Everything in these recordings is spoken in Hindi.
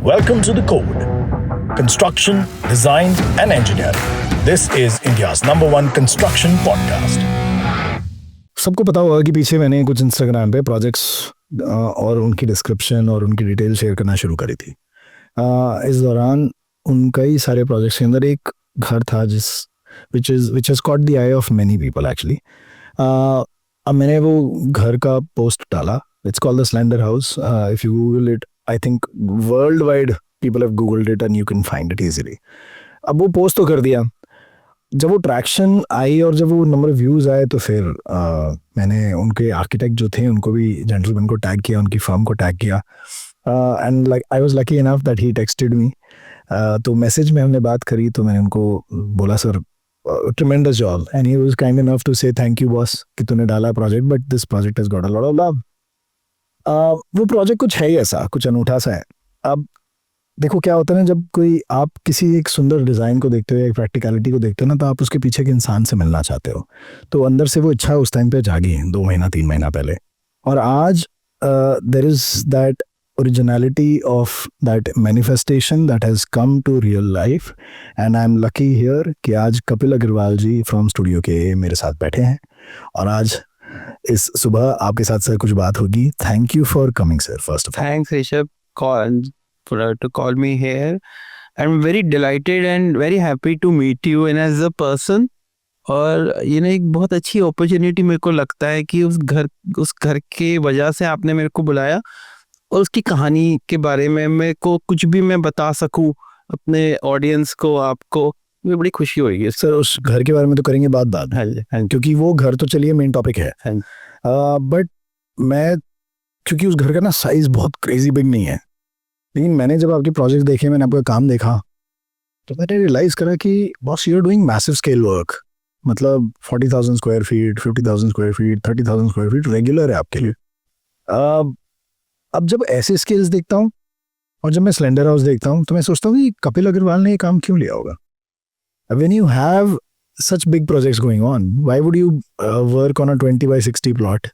Welcome to The Code. Construction, design and engineering. This is India's #1 construction podcast. सबको पता होगा कि पीछे मैंने कुछ इंस्टाग्राम पे प्रोजेक्ट्स और उनकी डिस्क्रिप्शन और उनकी डिटेल शेयर करना शुरू करी थी। इस दौरान उन कई सारे प्रोजेक्ट्स के अंदर एक घर था which has caught the eye of many people actually. अब मैंने वो घर का पोस्ट डाला. It's called the Slender House. If you Google it, I think worldwide people have Googled it and you can find it easily. अब वो पोस्ट तो कर दिया. जब वो ट्रैक्शन आई और जब वो नंबर ऑफ व्यूज़ आए तो फिर मैंने उनके आर्किटेक्ट जो थे उनको भी, जेंटलमैन को टैग किया, उनकी फर्म को टैग किया. And like I was lucky enough that he texted me. तो मैसेज में हमने बात करी तो मैंने उनको बोला, sir tremendous job, and he was kind enough to say thank you boss कि तूने डाला project, but this project has got a lot of love. वो प्रोजेक्ट कुछ है ही ऐसा, कुछ अनूठा सा है. अब देखो क्या होता है ना, जब कोई आप किसी एक सुंदर डिज़ाइन को देखते हो या एक प्रैक्टिकलिटी को देखते हो ना, तो आप उसके पीछे के इंसान से मिलना चाहते हो. तो अंदर से वो इच्छा उस टाइम पे जागी 2 महीना 3 महीना पहले. और आज there is that originality of that manifestation that has come to real life, and I am lucky here कि आज कपिल अग्रवाल जी फ्रॉम स्टूडियो के मेरे साथ बैठे हैं और आज इस सुबह आपके साथ सर कुछ बात होगी. Thank you for coming sir. First of all Thanks, Rishabh, to call me here. I'm very delighted and very happy to meet you and as a person. और ये ना एक बहुत अच्छी अपॉर्चुनिटी मेरे को लगता है कि उस घर के वजह से आपने मेरे को बुलाया और उसकी कहानी के बारे में मेरे को कुछ भी मैं बता सकूं अपने ऑडियंस को, आपको, मुझे बड़ी खुशी होगी. सर उस घर के बारे में तो करेंगे बात. हाँ जी, क्योंकि वो घर तो चलिए मेन टॉपिक है. बट मैं, क्योंकि उस घर का ना साइज बहुत क्रेजी बिग नहीं है, लेकिन मैंने जब आपके प्रोजेक्ट देखे, मैंने आपका काम देखा, तो मैंने रियलाइज करा कि boss you are doing massive scale work. मतलब 40,000 square feet, 50,000 square feet, 30,000 square feet regular है आपके लिए. अब जब ऐसे स्केल्स देखता हूँ और जब मैं स्लेंडर हाउस देखता हूँ तो मैं सोचता हूँ कि कपिल अग्रवाल ने ये काम क्यों लिया होगा. When you have such big projects going on, why would you work on a 20 by 60 plot?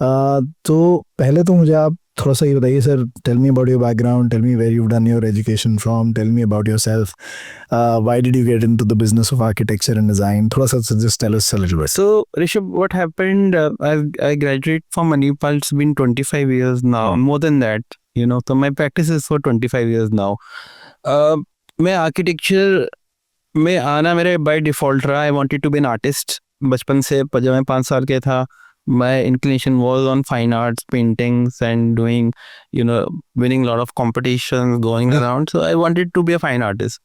तो पहले तो मुझे आप थोड़ा सा ये बताइए sir, tell me about your background, tell me where you've done your education from, tell me about yourself, why did you get into the business of architecture and design? थोड़ा सा just tell us a little bit. So Rishabh, what happened, I graduated from Manipal. It's been 25 years now, more than that, you know, so my practice is for 25 years now. मैं आर्किटेक्चर में आना मेरे बाय डिफ़ॉल्ट रहा. I wanted to be an artist. बचपन से जब मैं 5 साल के था, my inclination was on fine arts, paintings and doing, you know, winning lot of competitions, going around. So I wanted to be a fine artist.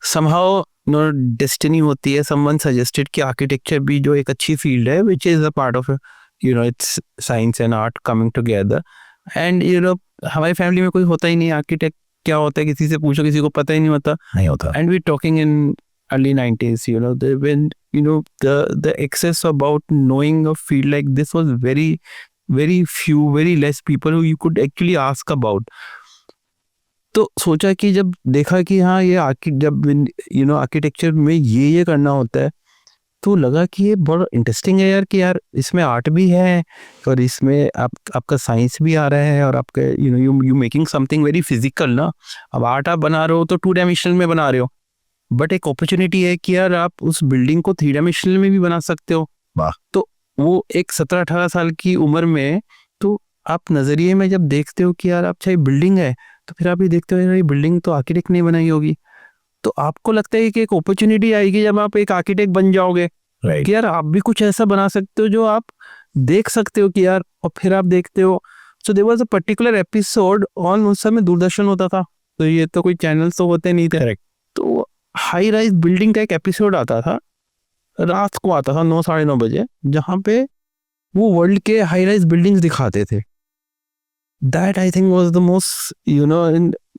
Somehow no destiny होती है, समवन सजेस्टेड कि आर्किटेक्चर भी जो एक अच्छी फील्ड है, which is a part of, you know, it's science and art coming together. And you know, हमारी फैमिली में कोई होता ही नहीं आर्किटेक्ट. क्या होता है किसी से पूछो, किसी को पता ही नहीं होता. And we're talking in early 90s, you know, when, you know, the excess about knowing a field like this was very, very few, very less people who you could actually ask about. तो सोचा कि जब देखा कि हाँ ये जब यू नो आर्किटेक्चर में ये करना होता है, तो लगा कि ये बड़ा इंटरेस्टिंग है यार, कि यार इसमें आर्ट भी है और इसमें आपका साइंस भी आ रहा है और आपका you know you making something very physical ना. अब आर्ट आप बना रहे हो तो 2 डायमेंशनल में बना रहे हो, बट एक अपॉर्चुनिटी है कि यार आप उस बिल्डिंग को 3 डायमेंशनल में भी बना सकते हो. वाह. तो वो एक 17-18 साल की उम्र में, तो आप नज़रिए में जब देखते हो कि यार आप चाहे बिल्डिंग है, तो फिर आप ये देखते हो यार ये बिल्डिंग तो आर्किटेक्ट नहीं बनाई होगी. तो आपको लगता है कि एक अपॉर्चुनिटी आएगी जब आप एक आर्किटेक्ट बन जाओगे, कि यार आप भी कुछ ऐसा बना सकते हो जो आप देख सकते हो कि यार, और फिर आप देखते हो. So there was a particular episode on, उस समय दूरदर्शन होता था, तो ये तो कोई चैनल तो होते नहीं थे. तो हाई राइज बिल्डिंग का एक एपिसोड आता था, रात को आता था 9, साढ़े 9 बजे, जहाँ पे वो वर्ल्ड के हाई राइज बिल्डिंग्स दिखाते थे. That I think was the most, you know,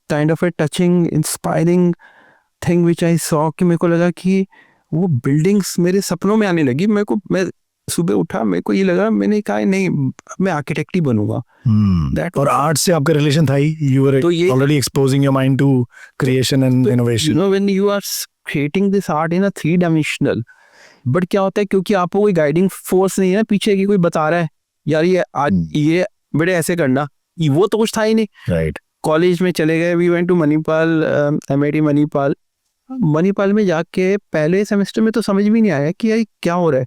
kind of A touching, inspiring thing which I saw. कि मेरे को लगा कि वो बिल्डिंग्स मेरे सपनों में आने लगी. मैं सुबह उठा, मेरे को ये लगा, मैंने कहा नहीं मैं आर्किटेक्ट ही बनूंगा. और आर्ट से आपका रिलेशन था ही, you were already exposing your mind to creation and innovation. You know when you are creating this art in a 3 dimensional, but क्या होता है, क्योंकि आपको कोई गाइडिंग फोर्स नहीं है पीछे की, कोई बता रहा है यार ये आज ये बड़े ऐसे करना, वो तो कुछ था ही नहीं. राइट. कॉलेज में चले गए, we went to Manipal, MIT Manipal. Manipal में जाके पहले सेमेस्टर में तो समझ भी नहीं आया कि यार क्या हो रहा है।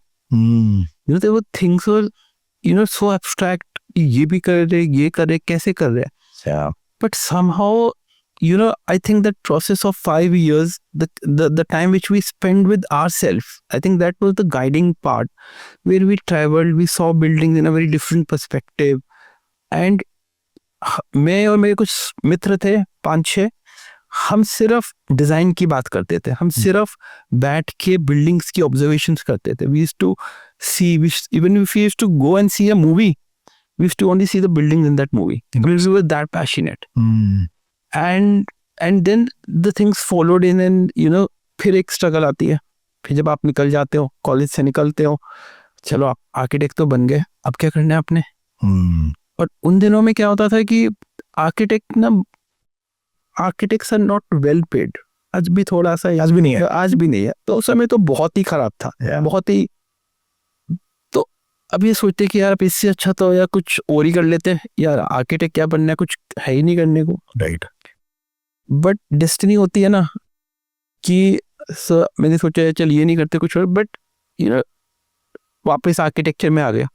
यू नो वो थिंग्स वर सो एब्स्ट्रैक्ट, ये भी कर रहे, ये कर रहे, कैसे कर रहे हैं। But somehow I think that process of 5 years, the time which we spent with ourselves, I think that was the guiding part, where we traveled, we saw buildings in a very different perspective. And मैं और मेरे कुछ मित्र थे 5-6, हम सिर्फ डिजाइन की बात करते थे, हम सिर्फ बैठ के बिल्डिंग्स की ऑब्जर्वेशंस करते थे। We used to see, even if we used to go and see a movie, we used to only see the buildings in that movie because we were that passionate. And then the things followed in, and फिर एक स्ट्रगल आती है। फिर जब आप निकल जाते हो, कॉलेज से निकलते हो, चलो आप आर्किटेक्ट तो बन गए, अब क्या करना है आपने। और उन दिनों में क्या होता था कि architects are not well paid. आज भी थोड़ा सा, आज भी नहीं है, तो उस समय तो बहुत ही खराब था, बहुत ही। तो अब ये सोचते कि यार इससे अच्छा तो यार कुछ और ही कर लेते हैं, यार आर्किटेक्ट क्या बनना है, कुछ है ही नहीं करने को। राइट। बट डेस्टिनी होती है ना कि मैंने सोचा चल ये नहीं करते कुछ और, बट वापस आर्किटेक्चर में आ गया।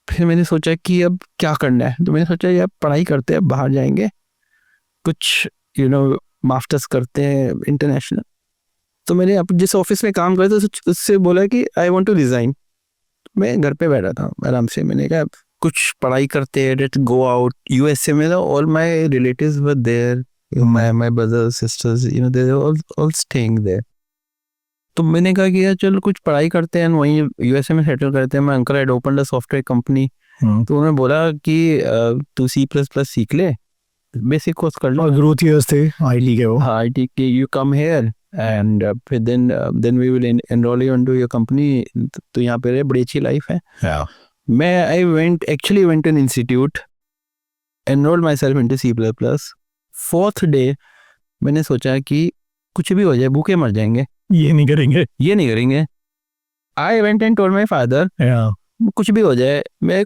फिर मैंने सोचा कि अब क्या करना है, तो मैंने सोचा यार पढ़ाई करते हैं, बाहर जाएंगे, कुछ मास्टर्स करते हैं इंटरनेशनल। तो मैंने अब जिस ऑफिस में काम करता था उससे बोला कि आई वांट टू रिजाइन। मैं घर पे बैठा था आराम से, मैंने कहा कुछ पढ़ाई करते हैं, लेट्स गो आउट। USA में all my relatives were there, my brothers sisters, they all staying there. तो मैंने कहा कि यार चलो कुछ पढ़ाई करते हैं, वहीं USA में सेटल करते हैं। My uncle had opened a software company, तो उन्होंने बोला कि तू C++ सीख ले, बेसिक कोर्स कर लो। ग्रोथ ईयर्स थे IT के वो। हाँ, IT के, यू कम हेयर एंड फिर then we will enrol you into your company. तो यहाँ पे बड़ी अच्छी लाइफ है। मैं I went in institute, enrolled myself into C++। 4th day मैंने सोचा कि कुछ भी हो जाए, भूखे मर जाएंगे, ये नहीं करेंगे। I went and told my father, कुछ भी हो जाए, मैं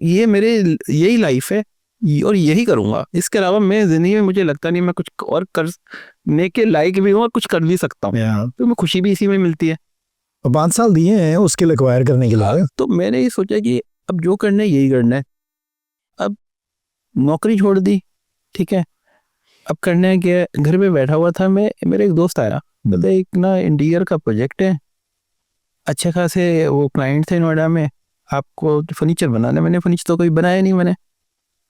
ये मेरे यही लाइफ है और यही करूंगा, इसके अलावा मैं जिंदगी में मुझे लगता नहीं मैं कुछ और करने के लायक भी हूँ और कुछ कर भी सकता हूँ। तो मैं खुशी भी इसी में मिलती है। 5 साल दिए हैं उसके लिए एक्वायर करने के लिए। तो मैंने ये सोचा कि अब जो करना है यही करना है। अब नौकरी छोड़ दी, ठीक है, अब करना है क्या। घर में बैठा हुआ था मैं, मेरे एक दोस्त आया, बोलते एक ना इंटीरियर का प्रोजेक्ट है, अच्छे खासे वो क्लाइंट थे नोएडा में, आपको फर्नीचर बनाना है। मैंने फर्नीचर तो कोई बनाया नहीं, मैंने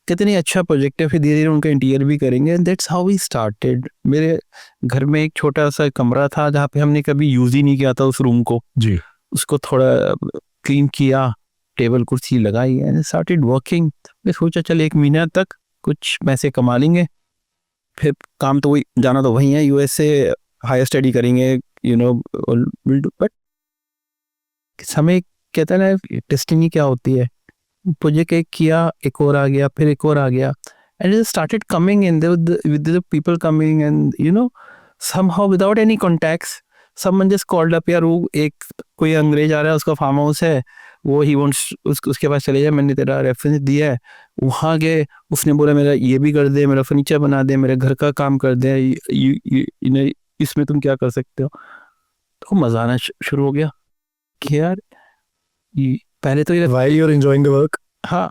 कितनी अच्छा प्रोजेक्ट है, फिर धीरे धीरे उनका इंटीरियर भी करेंगे। That's how we started. मेरे घर में एक छोटा सा कमरा था जहाँ पे हमने कभी यूज ही नहीं किया था उस रूम को जी, उसको थोड़ा क्लीन किया, टेबल कुर्सी लगाई एंड स्टार्टेड वर्किंग। मैं सोचा चल 1 महीना तक कुछ पैसे कमा लेंगे, फिर काम तो वही, जाना तो वही है, USA हायर स्टडी करेंगे, बट समय कहता है ना डेस्टिनी क्या होती है। प्रोजेक्ट एक किया, एक और आ गया, फिर एक और आ गया, and it started coming in with the people coming and somehow without any contacts someone just called up, यार वो एक कोई अंग्रेज आ रहा है, उसका फार्म हाउस है, वो ही वांट्स उसके पास चले जाए, मैंने तेरा रेफरेंस दिया है। वहाँ गए, उसने बोला मेरा ये भी कर दे, मेरा फर्नीचर बना दे, मेरे घर का काम कर दे, इसमें तुम क्या कर सकते हो। तो मजा आना शुरू हो गया कि यार पहले तो ये while you're enjoying the work। हाँ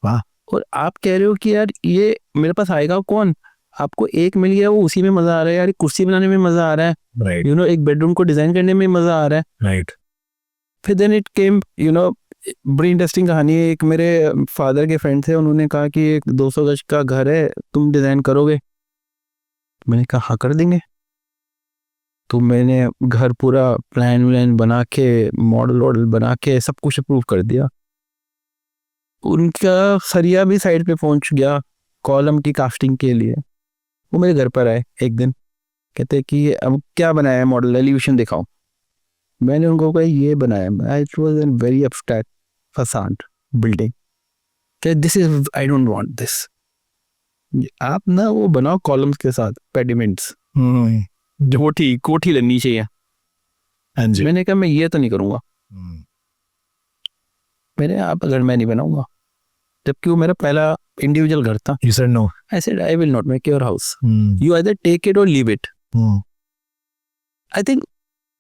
वाह। और आप कह रहे हो कि यार ये मेरे पास आएगा कौन, आपको एक मिल गया, वो उसी में मजा आ रहा है, यार कुर्सी बनाने में मजा आ रहा है, राइट, एक बेडरूम को डिजाइन करने में मजा आ रहा है। राइट। फिर देन इट केम बड़ी इंटरेस्टिंग कहानी है। एक मेरे फादर के फ्रेंड थे, उन्होंने कहा कि एक 200 गज का घर है, तुम डिजाइन करोगे। मैंने कहा हाँ कर देंगे। तो मैंने घर पूरा प्लान व्लान बना के, मॉडल वॉडल बना के सब कुछ अप्रूव कर दिया। उनका सरिया भी साइड पे पहुंच गया कॉलम की कास्टिंग के लिए। वो मेरे घर पर आए एक दिन, कहते कि अब क्या बनाया है मॉडल, एलिवेशन दिखाओ। मैंने उनको कहा ये बनाया, it was an very abstract facade building, कि this is I don't want this, आप ना वो बनाओ कॉलम्स के साथ पेडिमेंट्स, कोठी लगनी चाहिए। हाँ जी। मैंने कहा मैं ये तो नहीं करूँगा, मैंने आप अगर मैं नहीं बनाऊंगा। जबकि वो मेरा पहला इंडिविजुअल घर था. You said no. I said I will not make your house. Hmm. You either take it or leave it. Hmm. I think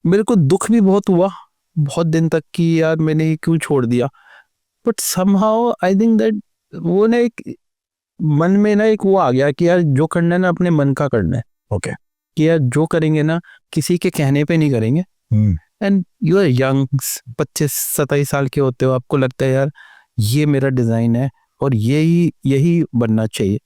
मेरे को दुख भी बहुत हुआ बहुत दिन तक कि यार मैंने ये क्यों छोड़ दिया. But somehow I think that वो ना एक मन में ना एक वो आ गया कि यार जो करना है ना अपने मन का करना है. Okay. कि यार जो करेंगे ना किसी के कहने पे नहीं करेंगे. Hmm. And you are young 25-27 साल के होते हो, आपको लगता है यार ये मेरा डिज़ाइन है और यही बनना चाहिए.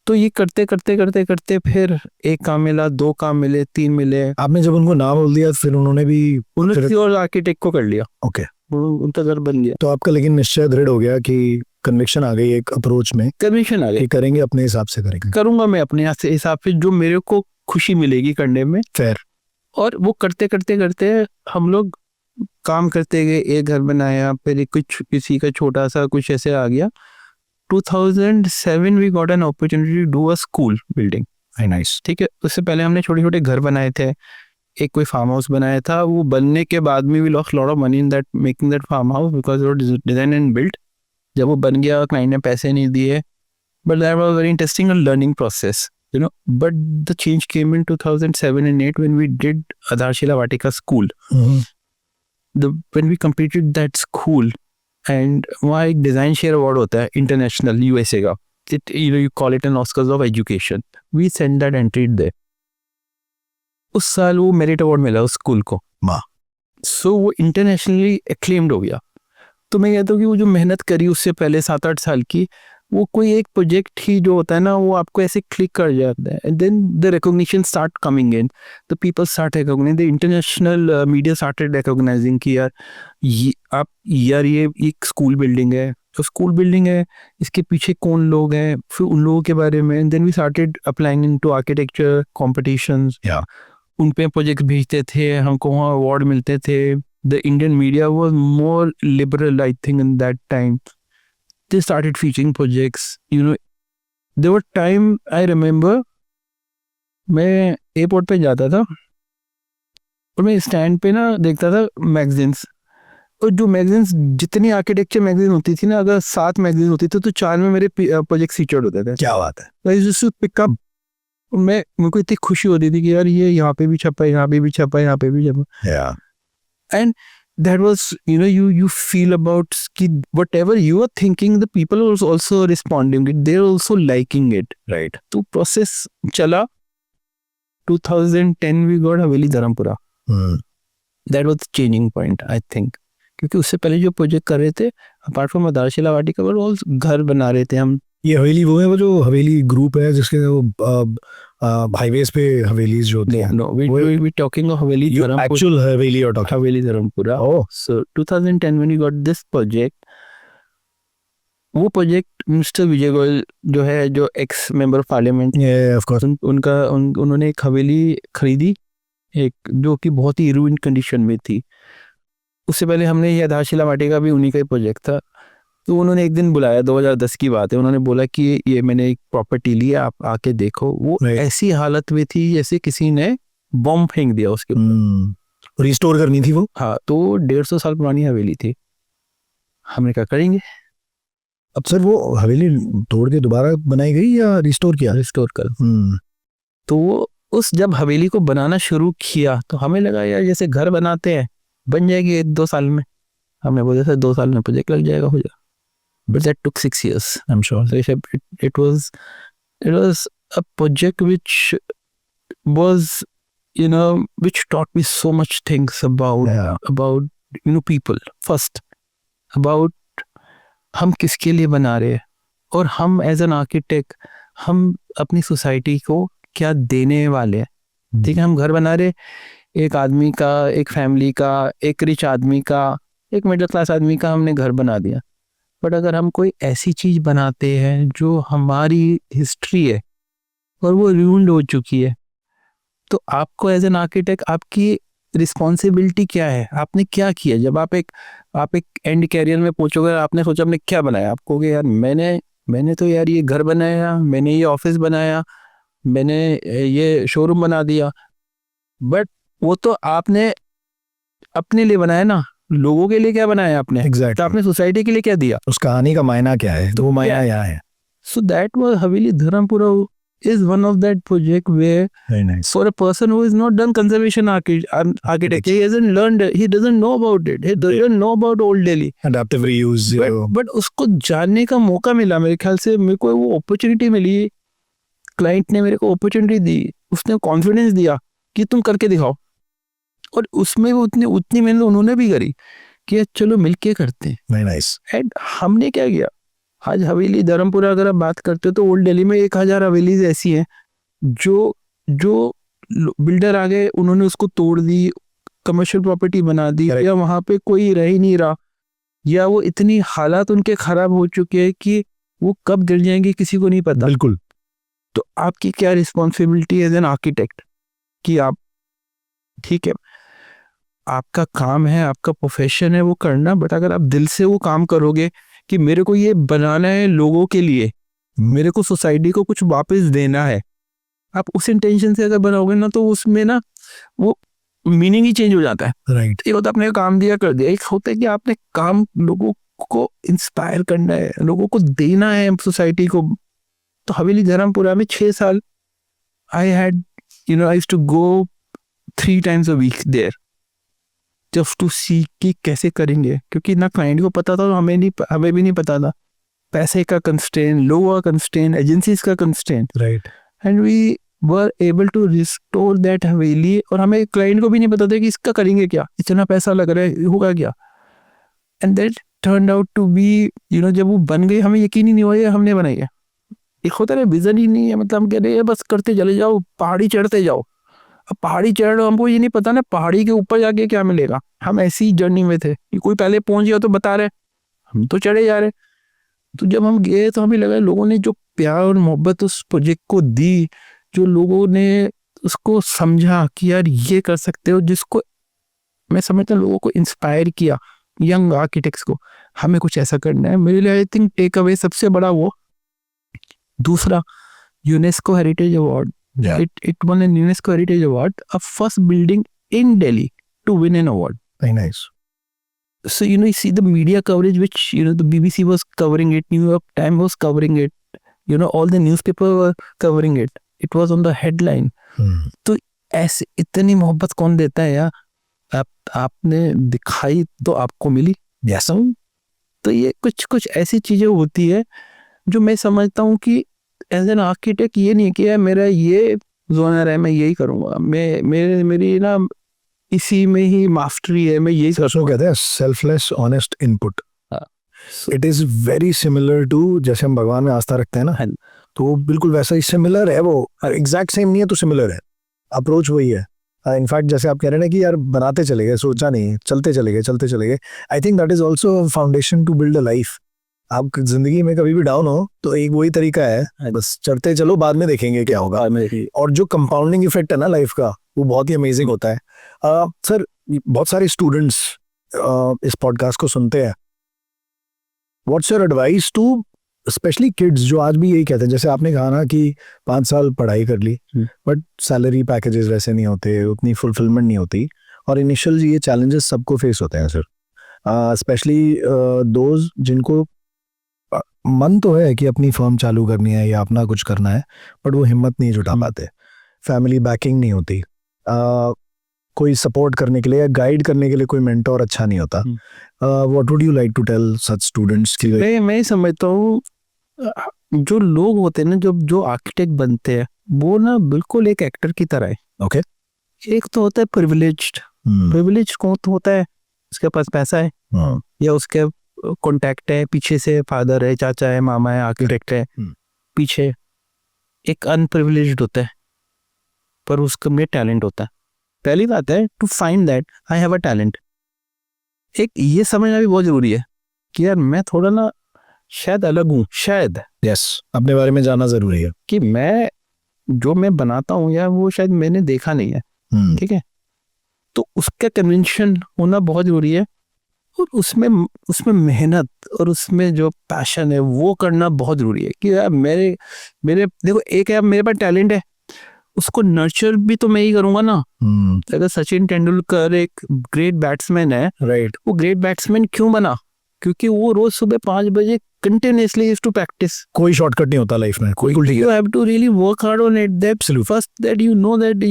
तो ये करते करते करते करते फिर एक काम मिला, 2 काम मिले, 3 मिले. आपने जब उनको ना बोल दिया फिर उन्होंने भी उन्होंने किसी और आर्किटेक्ट को कर लिया. ओके. उनका घर बन गया. तो आपका लेकिन निश्चय दृढ़ हो गया कि कन्विक्शन आ गई एक अप्रोच में कमीशन आ कि गई. करेंगे अपने हिसाब से करेंगे. करूंगा मैं अपने हिसाब से जो मेरे को खुशी मिलेगी करने में. फेयर. और वो करते करते करते हम लोग काम करते गए. एक घर बनाया, फिर एक कुछ किसी का छोटा सा कुछ ऐसे आ गया. 2007 we got an opportunity to do a school building. Very nice. ठीक है. उससे पहले हमने छोटे छोटे घर बनाए थे. एक कोई फार्म हाउस बनाया था. वो बनने के बाद में we lost lot of money in that making that farm house because it was design and built. जब वो बन गया क्लाइंट ने पैसे नहीं दिए. But that was very interesting and learning process. You know, but the change came in 2007 and 8 when we did Adarshila Vatika school. Mhm. When we completed that school, and वहाँ एक डिज़ाइन शेयर अवार्ड होता है इंटरनेशनल USA का. You call it an Oscars of education. We sent that entry there. उस साल वो मेरिट अवार्ड मिला उस स्कूल को. वाह. सो वो इंटरनेशनली एक्लेम्ड हो गया. तो मैं कहता हूँ कि वो जो मेहनत करी उससे पहले 7-8 साल की, वो कोई एक प्रोजेक्ट ही जो होता है ना वो आपको ऐसे क्लिक कर जाता है. And then the recognition start coming in. The people start recognising, the international media started recognising कि यार ये एक स्कूल बिल्डिंग है. जो स्कूल बिल्डिंग है इसके पीछे कौन लोग हैं, फिर उन लोगों के बारे में. And then we started applying into architecture competitions. Yeah. उन पे प्रोजेक्ट भेजते थे, हमको वहाँ अवार्ड मिलते थे. The Indian media was more liberal I think in that time. They started featuring projects. You know, there were time I remember मैं एयरपोर्ट पे जाता था और मैं स्टैंड पे ना देखता था मैगजीन्स. और जो मैगजीन्स जितनी आर्किटेक्चर मैगजीन होती थी ना, अगर 7 मैगजीन होती थी तो 4 में मेरे प्रोजेक्ट फीचर्ड होते थे. क्या बात है. पिकअप. मेरे को इतनी खुशी होती थी कि यार ये यहाँ पे भी छपा, यहाँ पे भी छपा, यहाँ पे भी छपा. Yeah. And that was, you know, you feel about कि whatever you are thinking, the people are also responding it, they're also liking it. Right. तो process चला. 2010 we got Haveli Dharampura. Hmm. That was the changing point I think. क्योंकि उससे पहले जो प्रोजेक्ट कर रहे थे अपार्ट फ्रॉम आदर्शिला वाटिका पर ऑल घर बना रहे थे हम. ये हवेली वो है वो जो हवेली ग्रुप है जिसके वो हाईवेज पे हवेलीज जो होती हैं. No, we talking of Haveli Dharampura. Actual हवेली और talk. Haveli Dharampura. Oh. So 2010 when we got this project, वो प्रोजेक्ट मिस्टर विजय गोयल जो है, जो x member of parliament, Yeah, of course. उन्होंने एक हवेली खरीदी, एक जो कि बहुत ही रूइंड कंडीशन में थी. उससे पहले हमने ये आधारशिला वाटिका भी उन्हीं का ही प्रोजेक्ट था. तो उन्होंने एक दिन बुलाया, 2010 की बात है. उन्होंने बोला कि ये मैंने एक प्रॉपर्टी ली है, आप आके देखो. वो Right. ऐसी हालत में थी जैसे किसी ने बॉम्ब फेंक दिया उसके ऊपर. रिस्टोर करनी थी वो. हाँ, तो 150 साल पुरानी हवेली थी. हमने कहा करेंगे. अब सर वो हवेली तोड़ के दोबारा बनाई गई या रिस्टोर किया. रिस्टोर कर. तो वो उस जब हवेली को बनाना शुरू किया तो हमें लगा यार जैसे घर बनाते हैं बन जाएगी 1-2 साल में. हमने बोला सर 2 साल में प्रोजेक्ट लग जाएगा, हो जाएगा. But that took 6 years, I'm sure. So it was a project which was, you know, which taught me so much things about you know people. First, about हम किसके लिए बना रहे हैं और हम एज एन आर्किटेक्ट हम अपनी सोसाइटी को क्या देने वाले हैं. ठीक है, हम घर बना रहे एक आदमी का, एक फैमिली का, एक रिच आदमी का, एक मिडिल क्लास आदमी का हमने घर बना दिया. बट अगर हम कोई ऐसी चीज़ बनाते हैं जो हमारी हिस्ट्री है और वो रूइंड हो चुकी है, तो आपको एज एन आर्किटेक्ट आपकी रिस्पॉन्सिबिलिटी क्या है, आपने क्या किया. जब आप एक एंड कैरियर में पहुंचोगे, आपने सोचा आपने क्या बनाया, आप कहोगे यार मैंने तो यार ये घर बनाया, मैंने ये ऑफिस बनाया, मैंने ये शोरूम बना दिया. बट वो तो आपने अपने लिए बनाया ना, लोगों के लिए क्या बनाया आपने, तो एग्जैक्टली, आपने सोसाइटी के लिए क्या दिया. उस कहानी का मायना क्या है, तो वो मायना यहाँ है. So that was Haveli Dharampura is one of that project where Very nice. for a person who has not done conservation architecture, he hasn't learned, he doesn't know about it, he doesn't know about Old Delhi. Adaptive reuse. But उसको जानने का मौका मिला, मेरे ख्याल से मेरे को वो अपॉर्चुनिटी मिली, क्लाइंट ने मेरे को अपॉर्चुनिटी दी, उसने कॉन्फिडेंस दिया कि तुम करके दिखाओ, और उसमें वो उतनी मेहनत उन्होंने भी करी कि चलो मिलके करते हैं. Very nice. एंड हमने क्या किया, आज हवेली धर्मपुरा अगर आप बात करते हो तो ओल्ड दिल्ली में 1000 हवेलीज ऐसी हैं जो बिल्डर आ गए, उन्होंने उसको तोड़ दी, कमर्शियल प्रॉपर्टी बना दी, या वहां पे कोई रह ही नहीं रहा, या वो इतनी हालात उनके खराब हो चुके हैं कि वो कब गिर जाएंगे किसी को नहीं पता. बिल्कुल. तो आपकी क्या रिस्पॉन्सिबिलिटी एज एन आर्किटेक्ट कि आप, ठीक है आपका काम है, आपका प्रोफेशन है वो करना, बट अगर आप दिल से वो काम करोगे कि मेरे को ये बनाना है लोगों के लिए, मेरे को सोसाइटी को कुछ वापस देना है, आप उस इंटेंशन से अगर बनाओगे ना, तो उसमें ना वो मीनिंग ही चेंज हो जाता है. राइट. एक होता है आपने काम दिया कर दिया, एक होता है कि आपने काम लोगों को इंस्पायर करना है, लोगों को देना है सोसाइटी को. तो हवेली धर्मपुरा में 6 साल I had I used to go 3 times a week there just to see कि कैसे करेंगे, क्योंकि ना क्लाइंट को पता था, हमें भी नहीं पता था. पैसे का कंस्ट्रेंट, लोगों का कंस्ट्रेंट, एजेंसीज का constraint, right. And we were able to restore that haveli. और हमें क्लाइंट को भी नहीं पता था कि इसका करेंगे क्या, इतना पैसा लग रहा है, होगा क्या. And that turned out to be जब वो बन गई हमें यकीन ही नहीं हुआ ये हमने बनाई है. एक होता है विजन ही नहीं है, मतलब हम कह रहे हैं बस करते चले जाओ, पहाड़ी चढ़ते जाओ. अब पहाड़ी चढ़ रहे हो, हमको ये नहीं पता ना पहाड़ी के ऊपर जाके क्या मिलेगा. हम ऐसी जर्नी में थे कि कोई पहले पहुंच गया तो बता रहे, हम तो चढ़े जा रहे. तो जब हम गए तो हमें लगा लोगों ने जो प्यार और मोहब्बत उस प्रोजेक्ट को दी, जो लोगों ने उसको समझा कि यार ये कर सकते हो, जिसको मैं समझता हूँ लोगों को इंस्पायर किया, यंग आर्किटेक्ट्स को, हमें कुछ ऐसा करना है. मेरे लिए आई थिंक टेक अवे सबसे बड़ा वो. दूसरा, UNESCO heritage award. It won an UNESCO Heritage Award, a first building in Delhi to win an award. Very nice. So you see the media coverage, which the BBC was covering it, New York Times was covering it, all the newspaper were covering it. It was on the headline. तो ऐसे इतनी मोहब्बत कौन देता है यार. आपने दिखाई तो आपको मिली. Yes. तो ये कुछ ऐसी चीजें होती है जो मैं समझता हूँ कि एज एन आर्किटेक्ट ये नहीं कि मेरा ये जोनर है, मैं यही करूँगा, मेरी ना इसी में ही मास्टरी है, मैं यही सो कहते हैं selfless honest input. It is very similar to जैसे हम भगवान में आस्था रखते हैं ना, तो बिल्कुल वैसा ही सिमिलर है. वो एग्जैक्ट सेम नहीं है तो सिमिलर है, अप्रोच वही है. इनफैक्ट जैसे आप कह रहे हैं ना कि यार बनाते चले गए, सोचा नहीं, चलते चले गए. I think that is also foundation to build a life. आप जिंदगी में कभी भी डाउन हो तो एक वही तरीका है, बस चढ़ते चलो, बाद में देखेंगे क्या होगा. और जो कंपाउंडिंग इफेक्ट है ना लाइफ का, वो बहुत ही अमेजिंग होता है. सर, बहुत सारे स्टूडेंट्स इस पॉडकास्ट को सुनते हैं. What's your advice to specially kids जो आज भी यही कहते हैं, जैसे आपने कहा ना कि 5 साल पढ़ाई कर ली बट सैलरी पैकेजेस वैसे नहीं होते, उतनी फुलफिलमेंट नहीं होती, और इनिशियल ये चैलेंजेस सबको फेस होते हैं सर. स्पेशली दोज जिनको मन तो है कि अपनी फर्म चालू करनी है या अपना कुछ करना है, बट वो हिम्मत नहीं जुटा पाते, फैमिली बैकिंग नहीं होती, कोई सपोर्ट करने के लिए या गाइड करने के लिए कोई मेंटोर अच्छा नहीं होता. What would you like to tell such students की? मैं समझता हूँ जो लोग होते हैं ना, जो आर्किटेक्ट बनते हैं, वो ना बिल्कुल एक एक्टर की तरह है. ओके. एक तो होता है प्रिविलेज कौन होता है, उसके पास पैसा है या उसके कॉन्टैक्ट है, पीछे से फादर है, चाचा है, मामा है, आर्किटेक्ट है पीछे. एक अनप्रिविलेज्ड होता है पर उसके में टैलेंट होता है. पहली बात है to find that I have a talent. एक ये समझना भी बहुत जरूरी है कि यार मैं थोड़ा ना शायद अलग हूँ, शायद. यस, अपने बारे में जानना जरूरी है कि मैं बनाता हूँ यार वो शायद मैंने देखा नहीं है. ठीक है, तो उसका कन्विंशन होना बहुत जरूरी है, और उसमें मेहनत और उसमें जो पैशन है वो करना बहुत जरूरी है. कि यार मेरे देखो, एक है मेरे पास टैलेंट है, उसको नर्चर भी तो मैं ही करूंगा ना। हम्म, अगर सचिन तेंदुलकर एक ग्रेट बैट्समैन है, राइट, वो ग्रेट बैट्समैन क्यों बना? क्योंकि वो रोज सुबह 5 बजे कंटिन्यूअसली यूज्ड टू प्रैक्टिस। कोई शॉर्टकट नहीं होता लाइफ में, बिल्कुल ठीक You है। have to really work hard on it. That Absolutely. first that you know that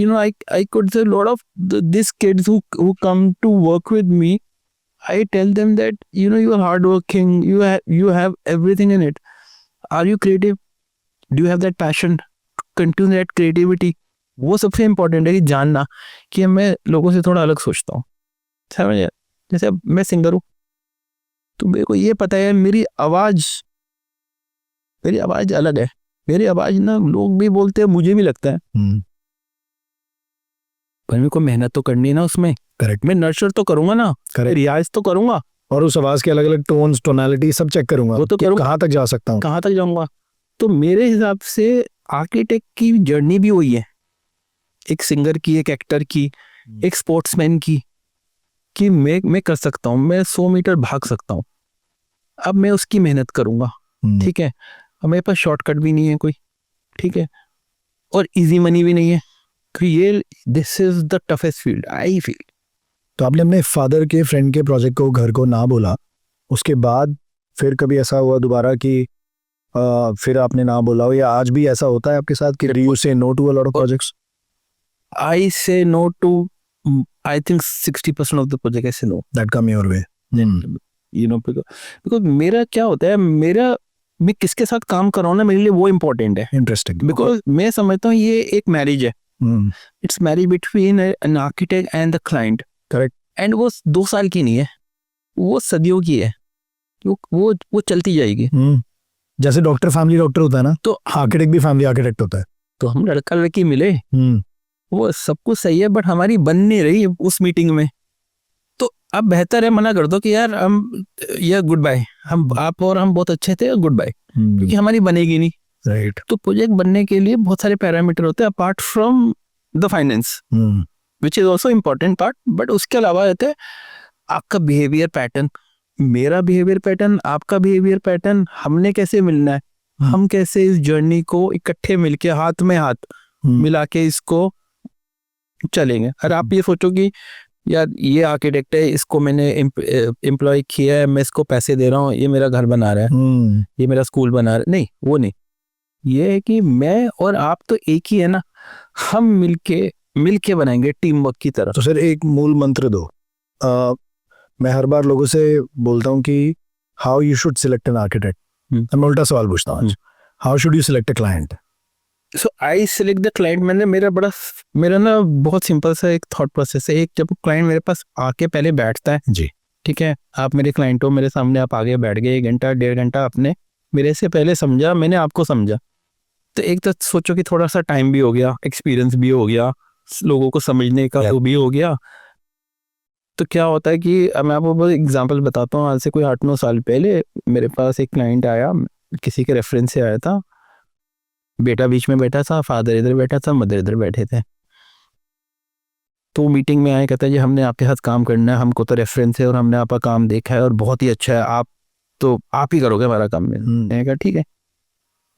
I could say a lot of these kids who come to work with me. I tell them that you are hardworking. You have everything in it. Are you creative? Do you have that passion? Continue that creativity. वो सबसे इम्पोर्टेंट है कि जानना कि मैं लोगों से थोड़ा अलग सोचता हूँ। समझे? जैसे अब मैं सिंगर हूँ, तो मेरे को ये पता है मेरी आवाज़ अलग है। मेरी आवाज़ ना लोग भी बोलते हैं, मुझे भी लगता है, पर मेरे को मेहनत तो करनी है ना उसमें। करेक्ट, मैं नर्चर तो करूंगा ना, करेक्ट। रियाज तो करूंगा, और उस आवाज के अलग अलग टोन्स, टोनालिटी सब चेक करूंगा, वो तो कि करूंगा। कहाँ तक जा सकता हूँ। कहाँ तक जाऊंगा। तो मेरे हिसाब से आर्किटेक्ट की जर्नी भी वही है, एक सिंगर की, एक एक्टर की, एक स्पोर्ट्समैन की, कि मैं कर सकता हूँ, मैं 100 मीटर भाग सकता हूँ। अब मैं उसकी मेहनत करूंगा, ठीक है। अब मेरे पास शॉर्टकट भी नहीं है कोई, ठीक है, और इजी मनी भी नहीं है। ये this is the toughest field I feel. तो आपने अपने फादर के फ्रेंड के प्रोजेक्ट को, घर को ना बोला, उसके बाद फिर कभी ऐसा हुआ दोबारा कि फिर आपने ना बोला हो, या आज भी ऐसा होता है आपके साथ कि do you say no to a lot of projects? I say no to, I think 60% of the project I say no. That come your way. Because मेरा क्या होता है, मैं किसके साथ काम कर रहा हूँ ना, मेरे लिए वो इम्पोर्टेंट है। इंटरेस्टिंग। बिकॉज मैं समझता हूँ ये एक मैरिज है, it's marriage between an architect and the client. Correct. And वो 2 साल की नहीं है, वो सदियों की है, वो चलती जाएगी। जैसे डॉक्टर फैमिली डॉक्टर होता है ना, तो आर्किटेक्ट भी फैमिली आर्किटेक्ट होता है। तो हम लड़का लड़की मिले, वो सब कुछ सही है, बट हमारी बन नहीं रही उस मीटिंग में। तो अब बेहतर है मना कर दो कि यार हम, या गुड बाय, हम आप और हम बहुत अच्छे थे, गुड बाय, क्योंकि हमारी बनेगी नहीं। राइट। तो प्रोजेक्ट बनने के लिए बहुत सारे पैरामीटर होते हैं apart from the finance, which is also important part. But उसके अलावा रहते हैं आपका बिहेवियर पैटर्न, मेरा बिहेवियर पैटर्न, आपका बिहेवियर पैटर्न, हमने कैसे मिलना है, हम कैसे इस जर्नी को इकट्ठे मिलके हाथ में हाथ मिला के इसको चलेंगे। अगर आप ये सोचो कि यार ये आर्किटेक्ट है, इसको मैंने एम्प्लॉय किया है, मैं इसको पैसे दे रहा हूँ, ये मेरा घर बना रहा है, ये मेरा स्कूल बना रहा है, नहीं, वो नहीं। ये है कि मैं और आप तो एक ही है ना, हम मिलके बनाएंगे टीम वर्क की तरह। तो सर एक मूल मंत्र दो। मैं हर बार लोगों से बोलता हूँ कि how you should select an architect. मैं उल्टा सवाल पूछता हूँ आज, how should you select a client? So I select the client. मेरा ना बहुत सिंपल सा एक थॉट प्रोसेस है। एक, जब क्लाइंट मेरे पास आके पहले बैठता है, जी, ठीक है, आप मेरे क्लाइंट हो, मेरे सामने आप आगे बैठ गए, 1 घंटा 1.5 घंटा आपने मेरे से पहले समझा, मैंने आपको समझा, तो एक तो सोचो कि थोड़ा सा टाइम भी हो गया, एक्सपीरियंस भी हो गया, लोगों को समझने का वो भी हो गया। तो क्या होता है कि मैं आपको एग्जांपल बताता हूँ। आज से कोई 8-9 साल पहले मेरे पास एक क्लाइंट आया, किसी के रेफरेंस से आया था। बेटा बीच में बैठा था, फादर इधर बैठा था, मदर इधर बैठे थे। तो मीटिंग में आए, कहता है जी हमने आपके साथ काम करना है, हमको तो रेफरेंस है और हमने आपका काम देखा है और बहुत ही अच्छा है, आप ही करोगे हमारा काम। मैंने कहा ठीक है।